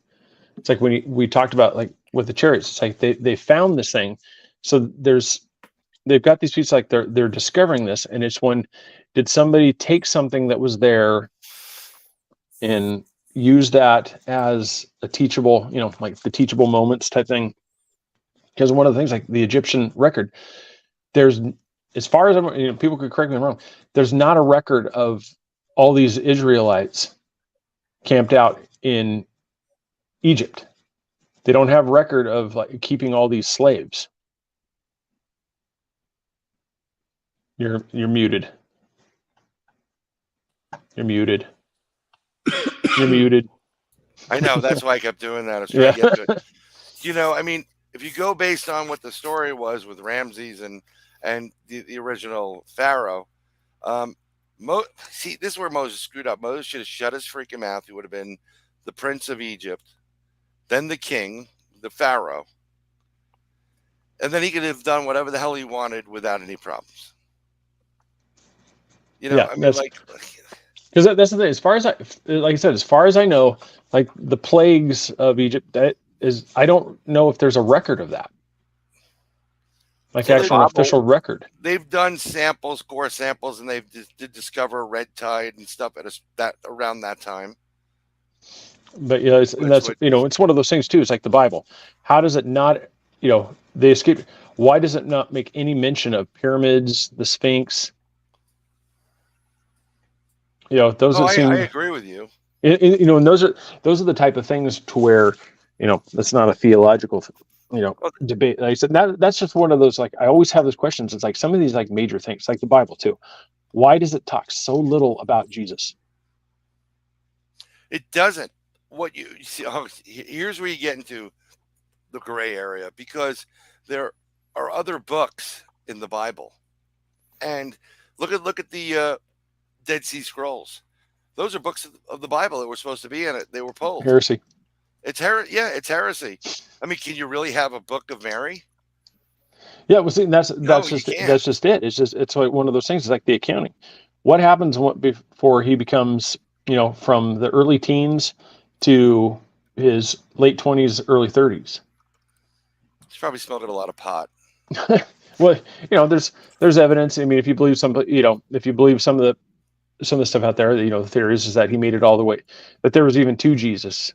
it's like when we talked about, like with the chariots, it's like they found this thing. So they've got these pieces, like they're discovering this, and it's when did somebody take something that was there and use that as a teachable, like the teachable moments type thing. Because one of the things, like the Egyptian record, there's, as far as I'm, people could correct me if I'm wrong, there's not a record of all these Israelites camped out in Egypt. They don't have record of like keeping all these slaves. You're muted. You're muted. You're muted. I know, that's why I kept doing that. I was trying to get to it. I mean, if you go based on what the story was with Ramses and the original Pharaoh, see, this is where Moses screwed up. Moses should have shut his freaking mouth. He would have been the prince of Egypt, then the king, the Pharaoh, and then he could have done whatever the hell he wanted without any problems. You know, Yeah, I mean, like, because that's the thing. As far as like I said, as far as I know, like the plagues of Egypt, I don't know if there's a record of that. Like So actual official record. They've done samples, core samples, and they've did discover red tide and stuff at that around that time. But yeah, and that's it's one of those things too. It's like the Bible. How does it not? They escape. Why does it not make any mention of pyramids, the Sphinx? Those that seem. I agree with you. And those are the type of things to where that's not a theological debate. Like I said, that's just one of those, like, I always have those questions. It's like some of these like major things, like the Bible too. Why does it talk so little about Jesus? It doesn't. What you see, here's where you get into the gray area, because there are other books in the Bible, and look at the Dead Sea Scrolls. Those are books of the Bible that were supposed to be in it. They were pulled. Heresy. It's heresy. I mean, can you really have a book of Mary? Yeah, well, see, that's just it. It's like one of those things. It's like the accounting. What happens before he becomes, from the early teens to his late 20s, early 30s? He's probably smelled a lot of pot. Well, there's evidence. I mean, if you believe some of the stuff out there, the theories is that he made it all the way, but there was even two Jesus.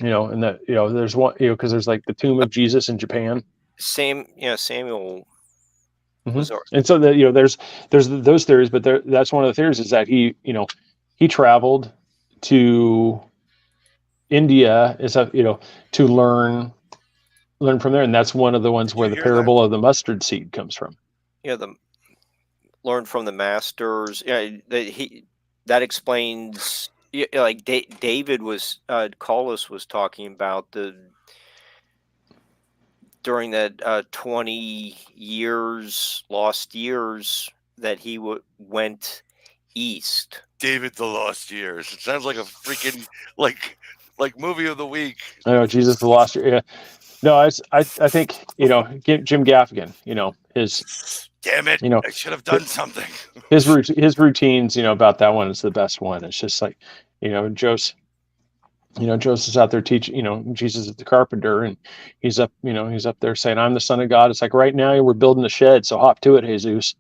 And that there's one, because there's like the tomb of Jesus in Japan. Samuel. Mm-hmm. And so that there's those theories, but that's one of the theories is that he traveled to India to learn from there, and that's one of the ones where the parable of the mustard seed comes from. Learn from the masters. That explains. Like David was, Carlos was talking about during that 20 years, lost years, that he went east. David the Lost Years. It sounds like a freaking like movie of the week. I know, Jesus the Lost Year. Yeah. No, I think Jim Gaffigan. His. Damn it! I should have done something. His routines, about that one is the best one. It's just like, Joseph is out there teaching. Jesus is the carpenter, and he's up there saying, "I'm the Son of God." It's like, right now we're building a shed, so hop to it, Jesus.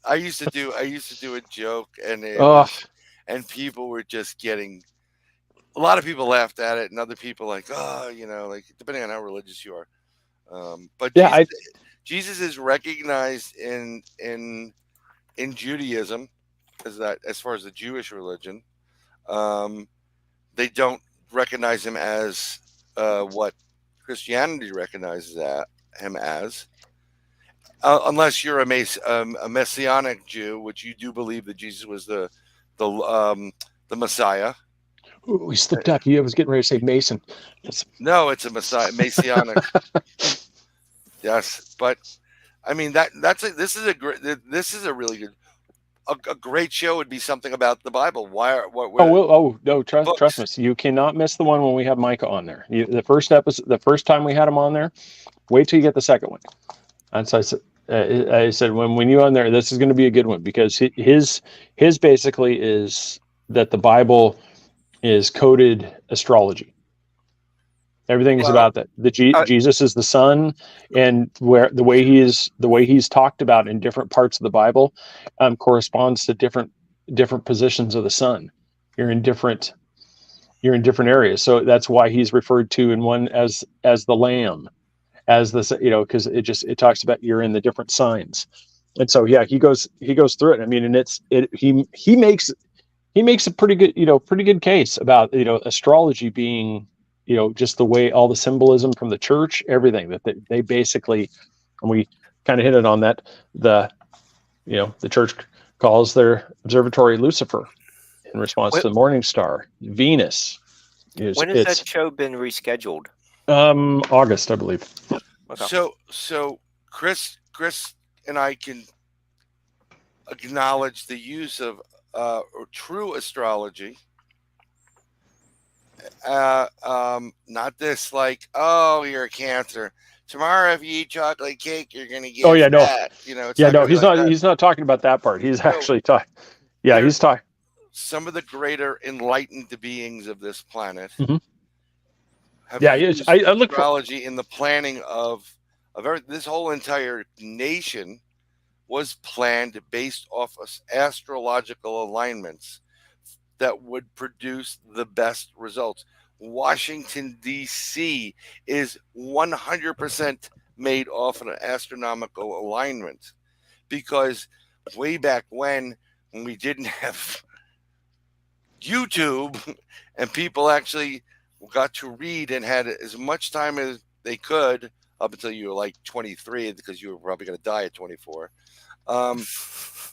I used to do a joke, and and people were just getting. A lot of people laughed at it, and other people like, like depending on how religious you are. But yeah, Jesus is recognized in Judaism as far as the Jewish religion. They don't recognize him as what Christianity recognizes him as, unless you're a Messianic Jew, which you do believe that Jesus was the Messiah. Ooh, we slipped up. I was getting ready to say Mason. No, it's a Messianic. Yes, but I mean this is a really good, a great show would be something about the Bible. Trust me, you cannot miss the one when we have Micah on there. The first time we had him on there, wait till you get the second one. And so I said when you on there, this is going to be a good one, because his basically is that the Bible is coded astrology. Everything is about that. Jesus is the Son, and where the way he's talked about in different parts of the Bible corresponds to different positions of the sun. You're in different areas, so that's why he's referred to in one as the Lamb, as the because it talks about you're in the different signs, and so yeah, he goes through it. I mean, and he makes a pretty good case about astrology being just the way all the symbolism from the church, everything that they basically, and we kind of hit it on that, the church calls their observatory Lucifer in response to the morning star, Venus, When has that show been rescheduled? August, I believe. Okay. So Chris and I can acknowledge the use of true astrology. Not this like, oh, you're a Cancer. Tomorrow, if you eat chocolate cake, you're gonna get fat. You know, it's he's not talking about that part. He's actually talking. Yeah, he's talking. Some of the greater enlightened beings of this planet have used I look for astrology in the planning of this whole entire nation was planned based off of astrological alignments that would produce the best results. Washington, D.C. is 100% made off an astronomical alignment, because way back when we didn't have YouTube and people actually got to read and had as much time as they could up until you were like 23, because you were probably going to die at 24.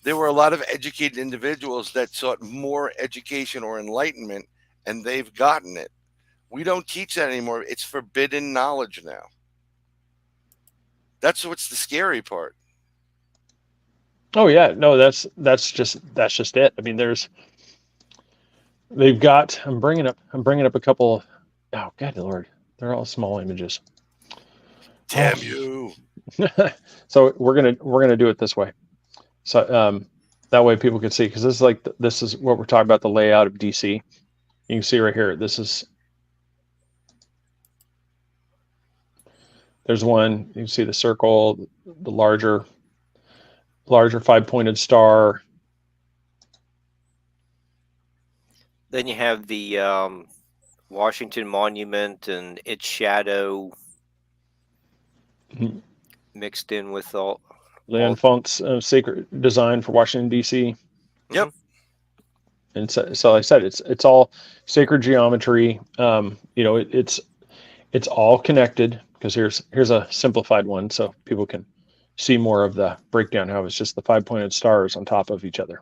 There were a lot of educated individuals that sought more education or enlightenment, and they've gotten it. We don't teach that anymore. It's forbidden knowledge now. That's what's the scary part. Oh yeah, no, that's just it. I mean, they've got. I'm bringing up a couple. Oh God, Lord, they're all small images. Damn you! So we're gonna do it this way. So that way people can see, because this is what we're talking about, the layout of DC. You can see right here. There's one. You can see the circle, the larger 5-pointed star. Then you have the Washington Monument and its shadow mixed in with all Leon Funk's sacred design for Washington, D.C. Yep. And so like I said, it's all sacred geometry. It's all connected, because here's a simplified one so people can see more of the breakdown, how it's just the 5-pointed stars on top of each other.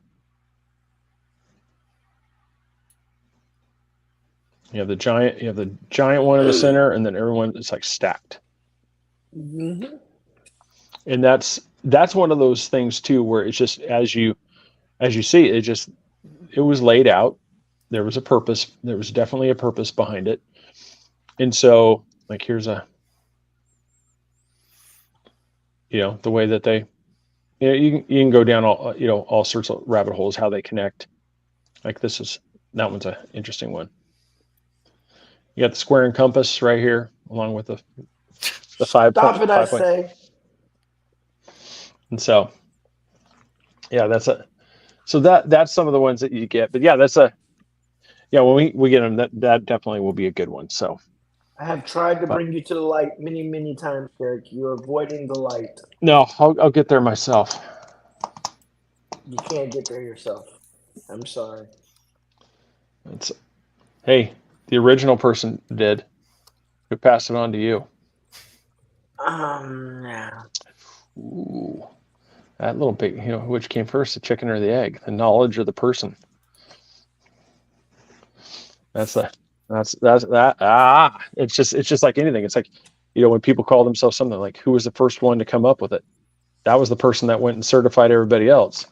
You have the giant one in the center, and then everyone is like stacked. Mm-hmm. And that's one of those things too, where it's just as you see it was laid out. There was a purpose. There was definitely a purpose behind it. And so, like, here's the way that they, you can go down all sorts of rabbit holes, how they connect. Like that one's an interesting one. You got the square and compass right here, along with the 5. Stop it, I say. And so, yeah, that's some of the ones that you get. But yeah, when we get them, that definitely will be a good one. So I have tried to bring you to the light many, many times, Derek. You're avoiding the light. No, I'll get there myself. You can't get there yourself. I'm sorry. Hey, the original person did. Who passed it on to you? Yeah. Ooh, that little bit, which came first, the chicken or the egg? The knowledge or the person? That's that. It's just like anything. It's like, when people call themselves something, like, who was the first one to come up with it? That was the person that went and certified everybody else.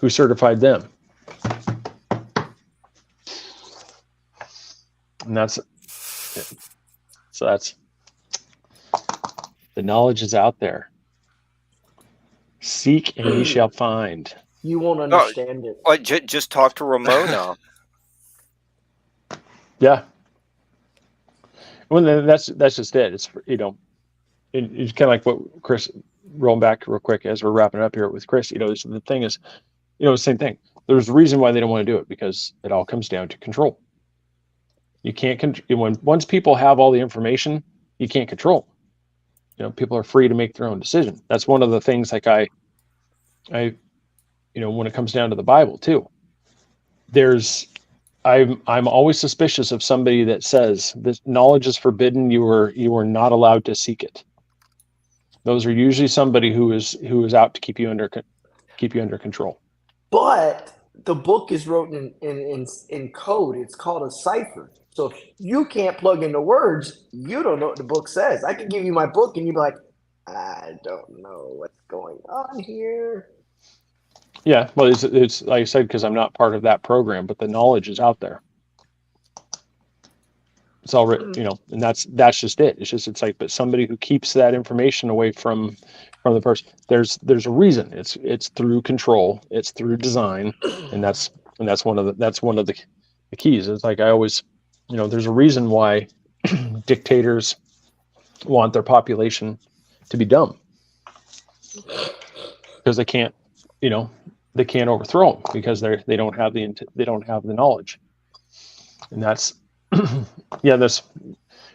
Who certified them? And that's the knowledge is out there. Seek and ye shall find. You won't understand it. Just talk to Ramona. Yeah. Well, that's just it. It's it's kind of like what Chris, rolling back real quick as we're wrapping up here with Chris. The thing is, the same thing. There's a reason why they don't want to do it, because it all comes down to control. You can't once people have all the information, you can't control. People are free to make their own decision. That's one of the things, like I when it comes down to the Bible too. I'm always suspicious of somebody that says this knowledge is forbidden. You are not allowed to seek it. Those are usually somebody who is out to keep you under control. But the book is written in code. It's called a cipher. So if you can't plug in the words, you don't know what the book says. I can give you my book and you'd be like, I don't know what's going on here. Yeah, well, it's like I said, because I'm not part of that program, but the knowledge is out there. It's all written, and that's just it. It's like, but somebody who keeps that information away from the person, there's a reason. It's through control, it's through design, and that's one of the keys. It's like I always, there's a reason why dictators want their population to be dumb, because they can't overthrow them because they don't have the knowledge, and that's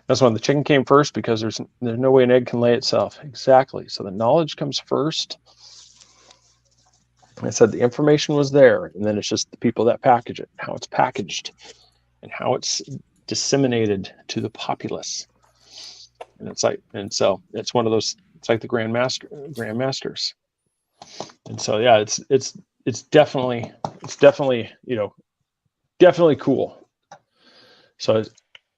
that's when the chicken came first, because there's no way an egg can lay itself. Exactly. So the knowledge comes first. I said the information was there, and then it's just the people that package it, how it's packaged, and how it's disseminated to the populace. And so it's one of those. It's like the grandmasters. And so yeah, it's definitely definitely cool. So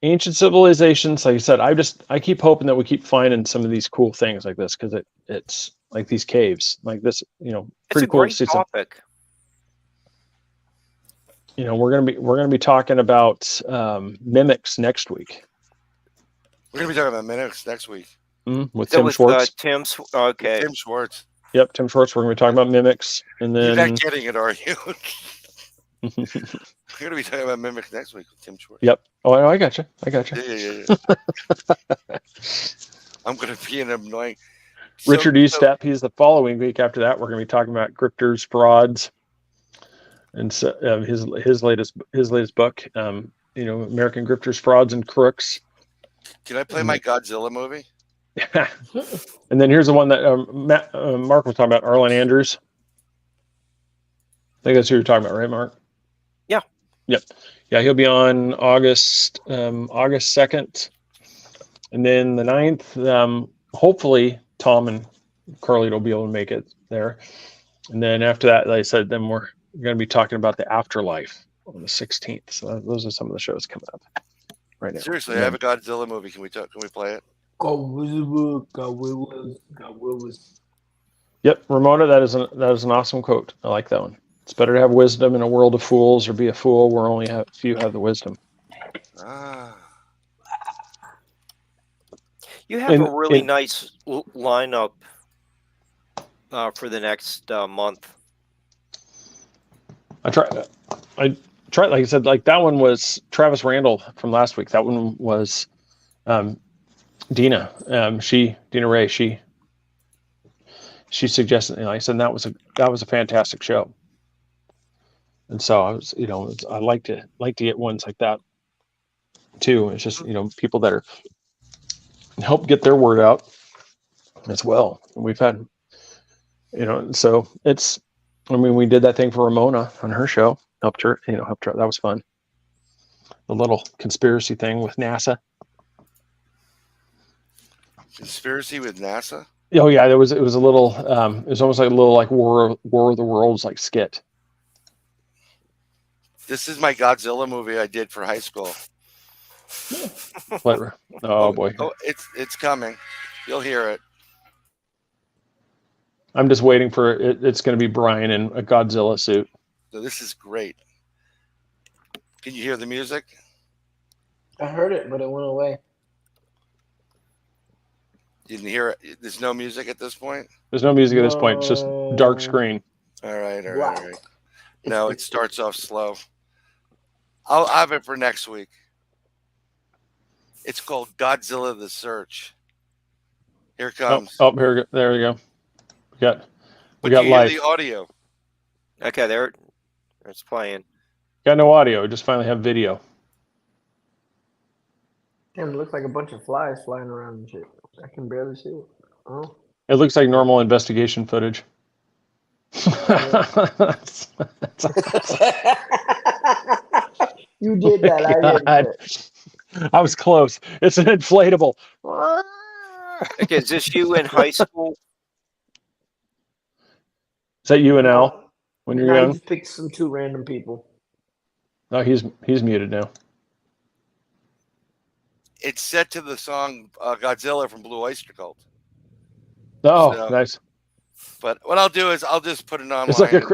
ancient civilizations, like I said, I keep hoping that we keep finding some of these cool things like this, because it's like these caves like this, pretty cool to see topic. We're gonna be talking about mimics next week. We're gonna be talking about mimics next week. With Tim Schwartz. Okay. Tim Schwartz. Yep, Tim Schwartz. We're gonna be talking about mimics, and then you're not getting it, are you? We're going to be talking about mimics next week with Tim Schwartz. Yep. Oh, I got you. Yeah. I'm going to be an annoying. Richard Estep. He's the following week after that. We're going to be talking about grifters, frauds, and so, his latest book. American Grifters, Frauds, and Crooks. Can I play my Godzilla movie? And then here's the one that Mark was talking about, Arlen Andrews. I think that's who you're talking about, right, Mark? Yeah. Yep. Yeah, he'll be on August 2nd. And then the 9th, hopefully Tom and Carlito will be able to make it there. And then after that, like I said, then we're going to be talking about the afterlife on the 16th. So those are some of the shows coming up right now. Seriously, I have a Godzilla movie. Can we play it? Yep, Ramona, that is an awesome quote. I like that one. It's better to have wisdom in a world of fools, or be a fool where only a few have the wisdom. You have a really nice lineup for the next month. I tried, like I said, like that one was Travis Randall from last week. That one was Dina. Dina Ray. She suggested, like I said, that was a fantastic show. And so I was, I like to get ones like that too. It's just, people that are help get their word out as well. And we've had, so it's, we did that thing for Ramona on her show, helped her. That was fun. The little conspiracy thing with NASA. Conspiracy with NASA? Oh yeah, it was a little, it was almost like a little like War of the Worlds like skit. This is my Godzilla movie I did for high school. Oh boy. Oh, it's coming. You'll hear it. I'm just waiting for it. It's going to be Brian in a Godzilla suit. So this is great. Can you hear the music? I heard it, but it went away. You didn't hear it? There's no music at this point? There's no music at this point. It's just dark screen. All right. No, it starts off slow. I'll have it for next week. It's called Godzilla the Search. Here it comes. There we go. We got you live. hear the audio. Okay, there it's playing. Got no audio. Just finally have video. Damn, it looks like a bunch of flies flying around and shit. I can barely see it. Oh. It looks like normal investigation footage. You did that. I did. I was close. It's an inflatable. Okay, is this you in high school? Is that you and Al? when you're Now you young. just picked some two random people. No, he's muted now. It's set to the song Godzilla from Blue Oyster Cult. Oh, So- nice. But what I'll do is I'll just put it online.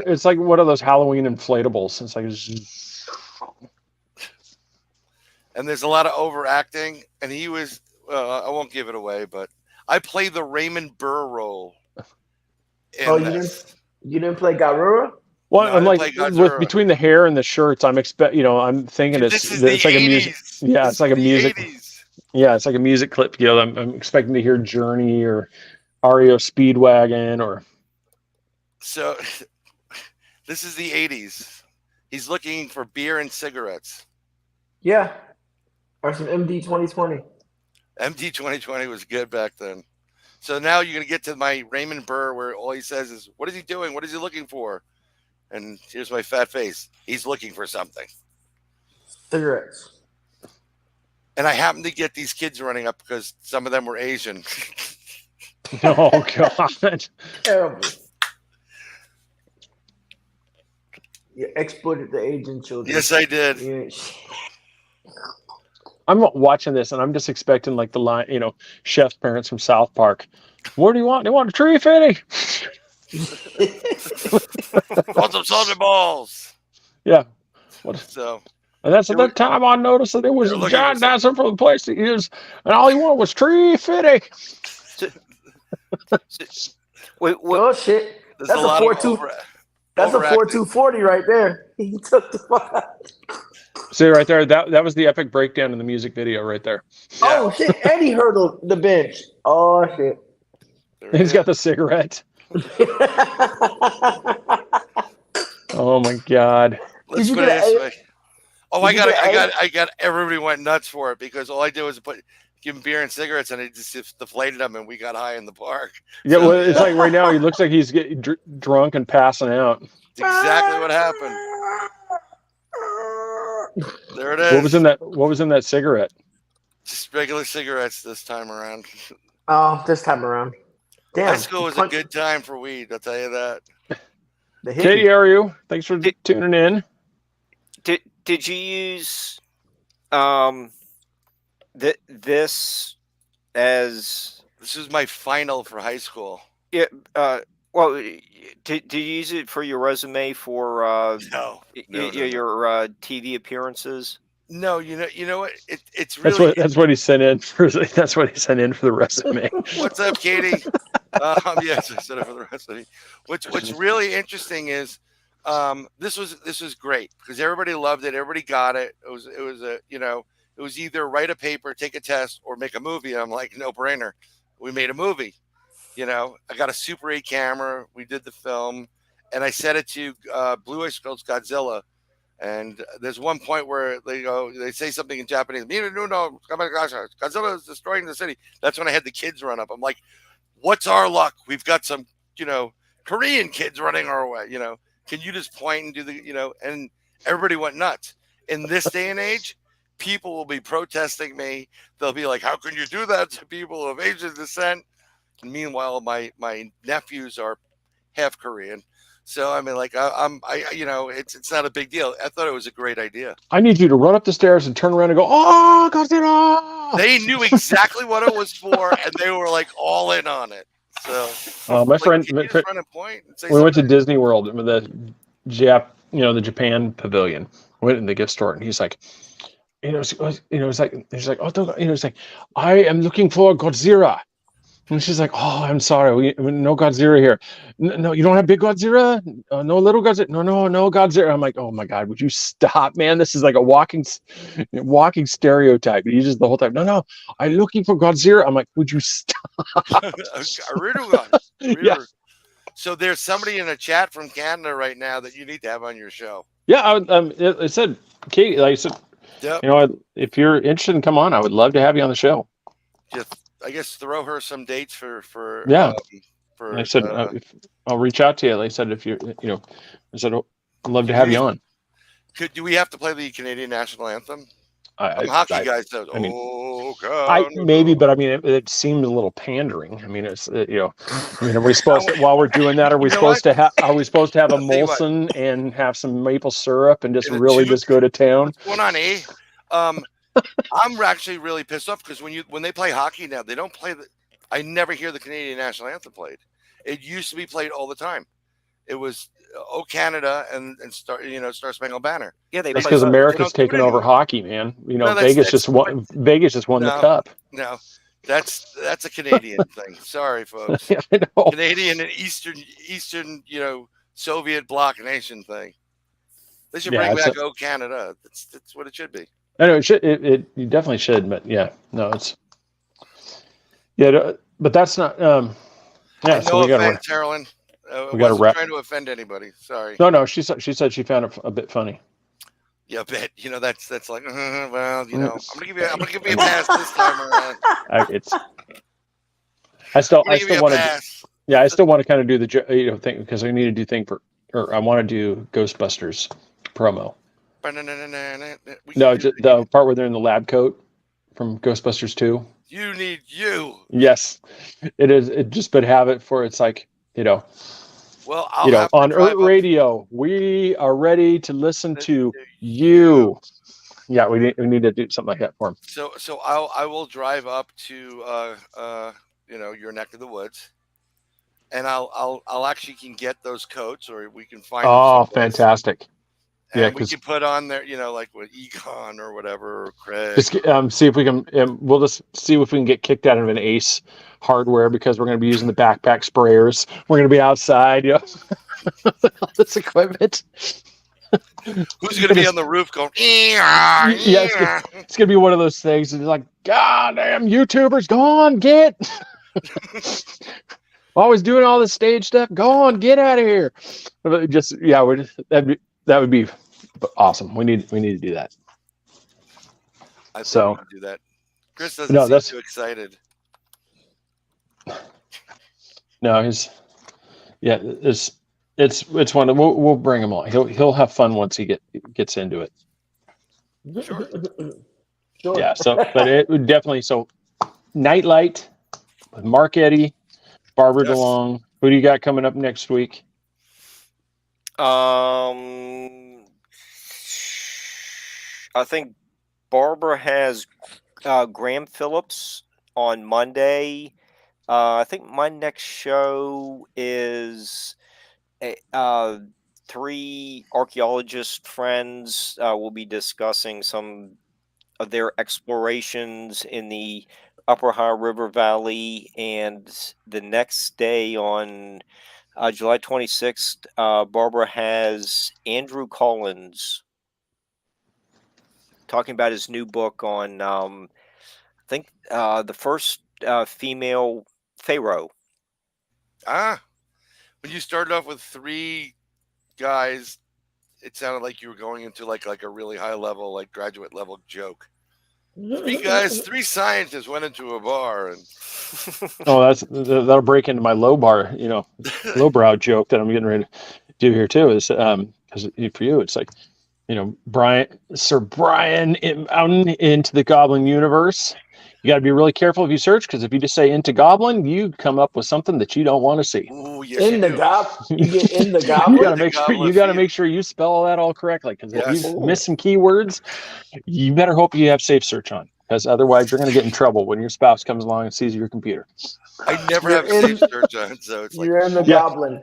It's like one of those Halloween inflatables. It's like and there's a lot of overacting. And he was, I won't give it away, but I play the Raymond Burr role. Oh, you didn't play Garura? well, No, I'm I like didn't play with Godzilla. between the hair and the shirts, I'm thinking Dude, it's this is the like 80s. a music. Yeah, it's like a the music. 80s. Yeah, it's like a music clip. You know, I'm expecting to hear Journey or REO Speedwagon or. So this is the 80s. He's looking for beer and cigarettes. Yeah. Or some MD 2020. MD 2020 was good back then. So now you're going to get to my Raymond Burr where all he says is, what is he doing? What is he looking for? And here's my fat face. He's looking for something. Cigarettes. And I happened to get these kids running up because some of them were Asian. Oh God! Terrible. You exploited the Asian children. Yes, I did. Yeah. I'm watching this and I'm just expecting like the line, Chef's parents from South Park. What do you want? They want a tree fitting. Want some salted balls. Yeah. What? So And that's at that time I noticed that there was They're a looking giant for dancer from the place to use, and all he wanted was tree fitting. Wait, what? Oh shit. there's That's a a lot 4-2. of That's a overacting. 4240 right there. He took the fuck out. See right there, that was the epic breakdown in the music video right there. Yeah. Oh shit. Eddie hurdled the bench. Oh shit. There it He's is. got the cigarette. Oh my God. Let's you put it get this a- way. Oh, did you get I got everybody went nuts for it because all I did was give him beer and cigarettes and it just deflated them and we got high in the park. Yeah, So, well, it's like right now he looks like he's getting drunk and passing out. It's exactly what happened. There it is. What was in that cigarette? Just regular cigarettes this time around. Oh, this time around. Damn. High school was a good time for weed, I'll tell you that. The hippie. Katie, how are you? Thanks for tuning in. Did you use this as This is my final for high school. well? Did you use it for your resume for No. your TV appearances? No, you know what? It's really That's what he sent in for. That's what he sent in for the resume. What's up, Katie? Yes, I said it for the rest of me. What's really interesting is this was great because everybody loved it. Everybody got it. It was either write a paper, take a test, or make a movie. I'm like, no brainer. We made a movie. I got a Super 8 camera. We did the film, and I set it to Blue Oyster Cult's Godzilla. And there's one point where they say something in Japanese. No, Godzilla is destroying the city. That's when I had the kids run up. I'm like, what's our luck? We've got some, Korean kids running our way. Can you just point and do the, and everybody went nuts. In this day and age, people will be protesting me. They'll be like, how can you do that to people of Asian descent? And meanwhile, my nephews are half Korean. So I mean, like it's not a big deal. I thought it was a great idea. I need you to run up the stairs and turn around and go, oh, Godzilla! They knew exactly what it was for, and they were like all in on it. So my friend, can you just run a point and say we went to something? Disney World, the the Japan pavilion. Went in the gift store, and he's like, he's like, oh, don't, he's like, I am looking for Godzilla. And she's like, oh, I'm sorry, no Godzilla here. No, you don't have big Godzilla? No little Godzilla? No Godzilla. I'm like, oh my God, would you stop, man? This is like a walking stereotype. You just the whole time. No, I'm looking for Godzilla. I'm like, would you stop? Yeah. So there's somebody in the chat from Canada right now that you need to have on your show. Yeah, I said, Katie, like I said, Yep. if you're interested in come on, I would love to have you on the show. Just, I guess, throw her some dates for Yeah. For I said, I'll reach out to you. Like I said, if you're, I said, I'd love to have you on. do we have to play the Canadian national anthem? I'm a hockey guy, so I mean, God, maybe, but I mean, it seemed a little pandering. I mean, it's you know, I mean, are we supposed to, while we're doing that, are we You know supposed to have a I'll tell you what. Molson and have some maple syrup and just In a really juke? just go to town? What's going on, eh? I'm actually really pissed off because when they play hockey now, they don't play I never hear the Canadian national anthem played. It used to be played all the time. It was "Oh Canada" and Star Spangled Banner. Yeah, That's because America's taken over hockey, man. You know, No, Vegas just won the cup. No, that's a Canadian thing. Sorry, folks. I know. Canadian and Eastern, Soviet bloc nation thing. They should bring back "Oh Canada." That's what it should be. I know it should. You definitely should, but yeah, no, it's but that's not. Yeah, so we got to. Carolyn. We got to wrap. Trying to offend anybody. Sorry. No. She said she found it a bit funny. Yeah, a bit. That's like, well, I'm gonna give you a pass this time around. I still want to. Yeah, I still want to kind of do the thing because I need to do I want to do Ghostbusters promo. No, just the part where they're in the lab coat from Ghostbusters 2. You need you. Yes, it is. It just but have it for it's like Well, on Earth Radio, we are ready to listen to you. Yeah, we need to do something like that for him. So I will drive up to your neck of the woods, and I'll actually can get those coats, or we can find. Oh, fantastic! And we can put on there, like with Econ or whatever, or Craig. Just see if we can. We'll just see if we can get kicked out of an Ace Hardware because we're going to be using the backpack sprayers. We're going to be outside, all this equipment. Who's going to be on the roof going? Yeah, it's going to be one of those things. It's like, God damn, YouTubers, go on, get. Always doing all this stage stuff. Go on, get out of here. That would be awesome. We need to do that. I think we can do that. Chris doesn't seem too excited. No, it's one. We'll bring him on. He'll have fun once he gets into it. Sure. Yeah. But it would definitely. So, Nightlight with Mark Eddy, Barbara DeLong. Who do you got coming up next week? I think Barbara has Graham Phillips on Monday. I think my next show is 3 archaeologist friends will be discussing some of their explorations in the Upper Ohio River Valley, and the next day on July 26th, Barbara has Andrew Collins talking about his new book on, I think, the first female pharaoh. When you started off with 3 guys, it sounded like you were going into like a really high level, like graduate level joke. 3 guys, 3 scientists went into a bar and. That'll break into my lowbrow joke that I'm getting ready to do here too. Is because for you it's like, Sir Brian out into the Goblin universe. You got to be really careful if you search, because if you just say into Goblin, you come up with something that you don't want to see. Ooh, yes, you get in the Goblin. You got to make sure you spell all that all correctly, because if you miss some keywords, you better hope you have safe search on, because otherwise you're going to get in trouble when your spouse comes along and sees your computer. I never have safe search on, so it's like you're in the Goblin.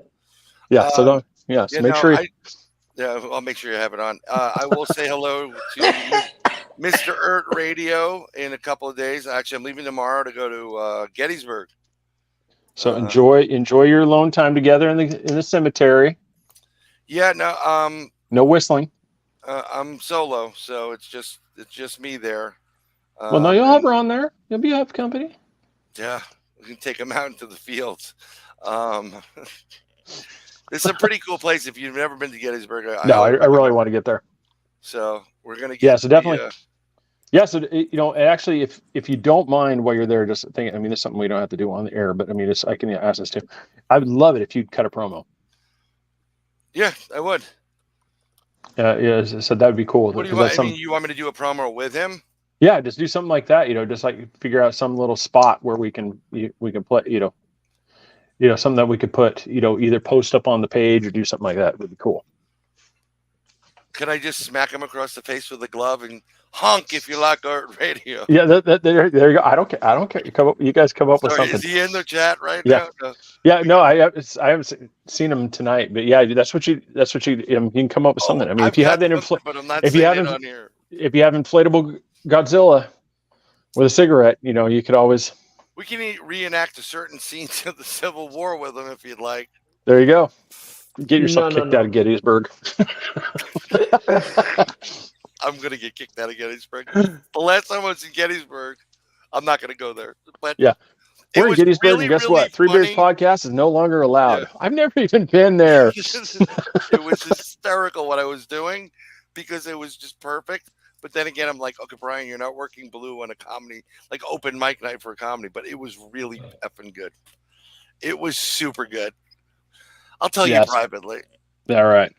Yeah, so don't. Yeah, so make sure. I'll make sure you have it on. I will say hello to Mr. Earth Radio in a couple of days. Actually, I'm leaving tomorrow to go to Gettysburg. So enjoy your alone time together in the cemetery. Yeah, no. No whistling. I'm solo, so it's just me there. Well, no, you'll have her on there. You'll have company. Yeah, we can take them out into the fields. It's a pretty cool place. If you've never been to Gettysburg, I really want to get there. So we're gonna get. Yeah, so definitely. So actually, if you don't mind while you're there, just think. I mean, it's something we don't have to do on the air, but I mean, I can ask this too. I would love it if you'd cut a promo. Yeah, I would. Yeah, so that would be cool. What do you 'cause want? that's I mean, you want me to do a promo with him? yeah, just do something like that. Just like figure out some little spot where we can play. Something that we could put. Either post up on the page or do something like that. Would be cool. Could I just smack him across the face with a glove and honk if you like art radio? Yeah, there you go. I don't care. You guys come up with Sorry, something. is he in the chat right Yeah. now? No. Yeah, no, I haven't seen him tonight, but yeah, that's what you you can come up with something. I mean, I've if you have got that something, but I'm not if you saying have it on here. if you have inflatable Godzilla with a cigarette, you could always. We can reenact a certain scenes of the Civil War with him if you'd like. There you go. Get yourself No, kicked out of Gettysburg. I'm gonna get kicked out of Gettysburg. The last time I was in Gettysburg, I'm not gonna go there. But Yeah. We're in Gettysburg, really, and guess really what? Three Bears funny. Podcast is no longer allowed. Yeah. I've never even been there. It was hysterical what I was doing because it was just perfect. But then again, I'm like, okay, Brian, you're not working blue on a comedy, like open mic night for a comedy. But it was really effing good. It was super good. I'll tell you privately. All right.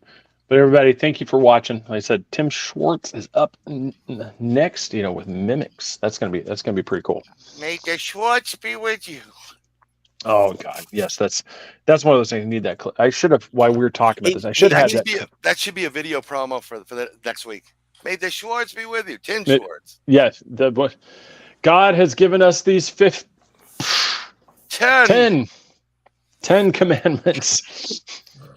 But everybody, thank you for watching. Like I said, Tim Schwartz is up next, with Mimics. That's gonna be pretty cool. May the Schwartz be with you. Oh God, yes, that's one of those things. I need that clip. I should have, while we were talking about this, I should have that. That should be a video promo for the next week. May the Schwartz be with you, Tim Schwartz. Yes, God has given us these 10 commandments.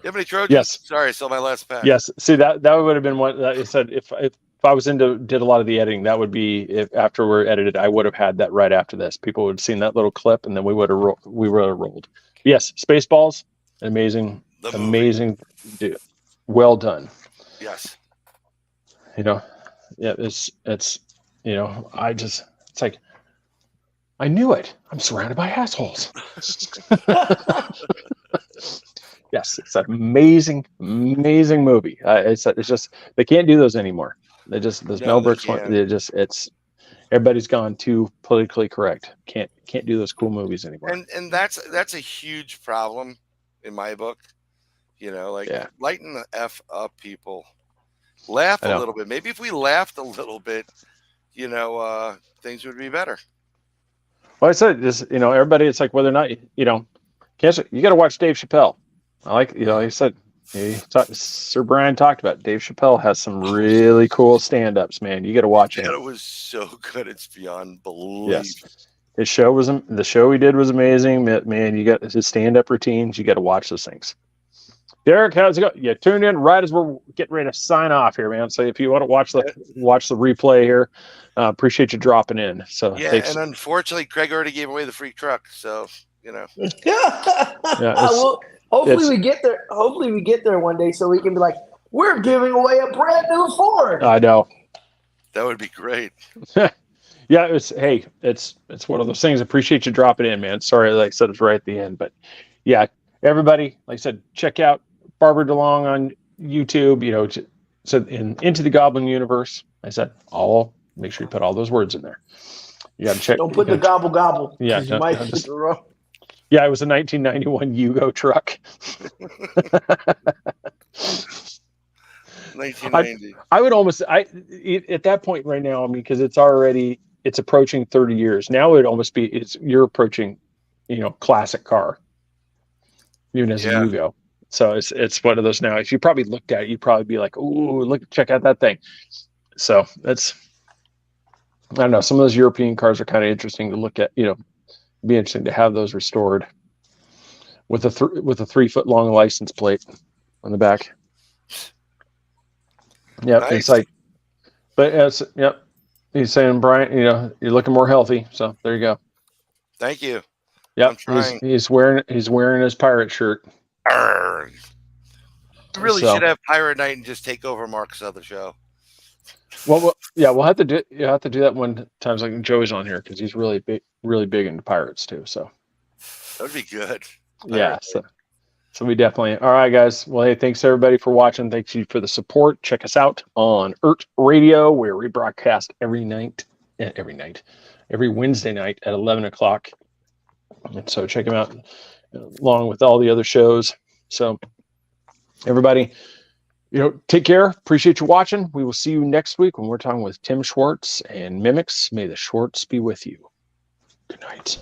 You have any Trojans? Yes. Sorry, I saw my last pack. Yes. See, that would have been one that I said if I was did a lot of the editing, that would be if after we're edited, I would have had that right after this. People would have seen that little clip, and then we would have rolled. Yes, Spaceballs, amazing, dude, well done. Yes. Yeah, it's it's like I knew it. I'm surrounded by assholes. Yes, it's an amazing movie. It's just they can't do those anymore. They just Mel Brooks one. It's everybody's gone too politically correct. Can't do those cool movies anymore. And that's a huge problem in my book. Lighten the F up, people. Laugh a little bit. Maybe if we laughed a little bit, things would be better. Well, I said this. Everybody. It's like whether or not you got to watch Dave Chappelle. I like, he said, Sir Brian talked about it. Dave Chappelle has some really cool stand-ups, man. You got to watch it. It was so good. It's beyond belief. Yes. The show he did was amazing, man. You got his stand-up routines. You got to watch those things. Derek, how's it going? Yeah, tuned in right as we're getting ready to sign off here, man. So if you want to watch the replay here, appreciate you dropping in. So yeah, thanks. And unfortunately, Craig already gave away the free truck. So Hopefully we get there. Hopefully we get there one day so we can be like, we're giving away a brand new Ford. I know. That would be great. Yeah, it's one of those things. Appreciate you dropping in, man. Sorry, like I said, it's right at the end, but yeah, everybody, like I said, check out Barbara DeLong on YouTube. So Into the Goblin Universe. I said make sure you put all those words in there. You got to check. Don't put the gobble. Yeah, you might hit the wrong. Yeah, it was a 1991 Yugo truck. 1990. I would almost at that point right now. I mean, because it's approaching 30 years now. It would almost be you're approaching, classic car, even as a Yugo. So it's one of those now. If you probably looked at it, you'd probably be like, "Ooh, check out that thing." So I don't know. Some of those European cars are kind of interesting to look at. Be interesting to have those restored with a 3-foot long license plate on the back. Yeah, nice. It's like, but he's saying, Brian, you're looking more healthy. So there you go. Thank you. Yeah, he's wearing his pirate shirt. You really should have Pirate Night and just take over Mark's other show. Well, yeah, we'll have to do. You have to do that one times like Joey's on here because he's really big into pirates too. So that would be good. Yeah. So we definitely. All right, guys. Well, hey, thanks everybody for watching. Thanks you for the support. Check us out on ERT Radio, where we broadcast every Wednesday night at 11 o'clock. And so check them out along with all the other shows. So everybody, take care. Appreciate you watching. We will see you next week when we're talking with Tim Schwartz and Mimics. May the Schwartz be with you. Good night.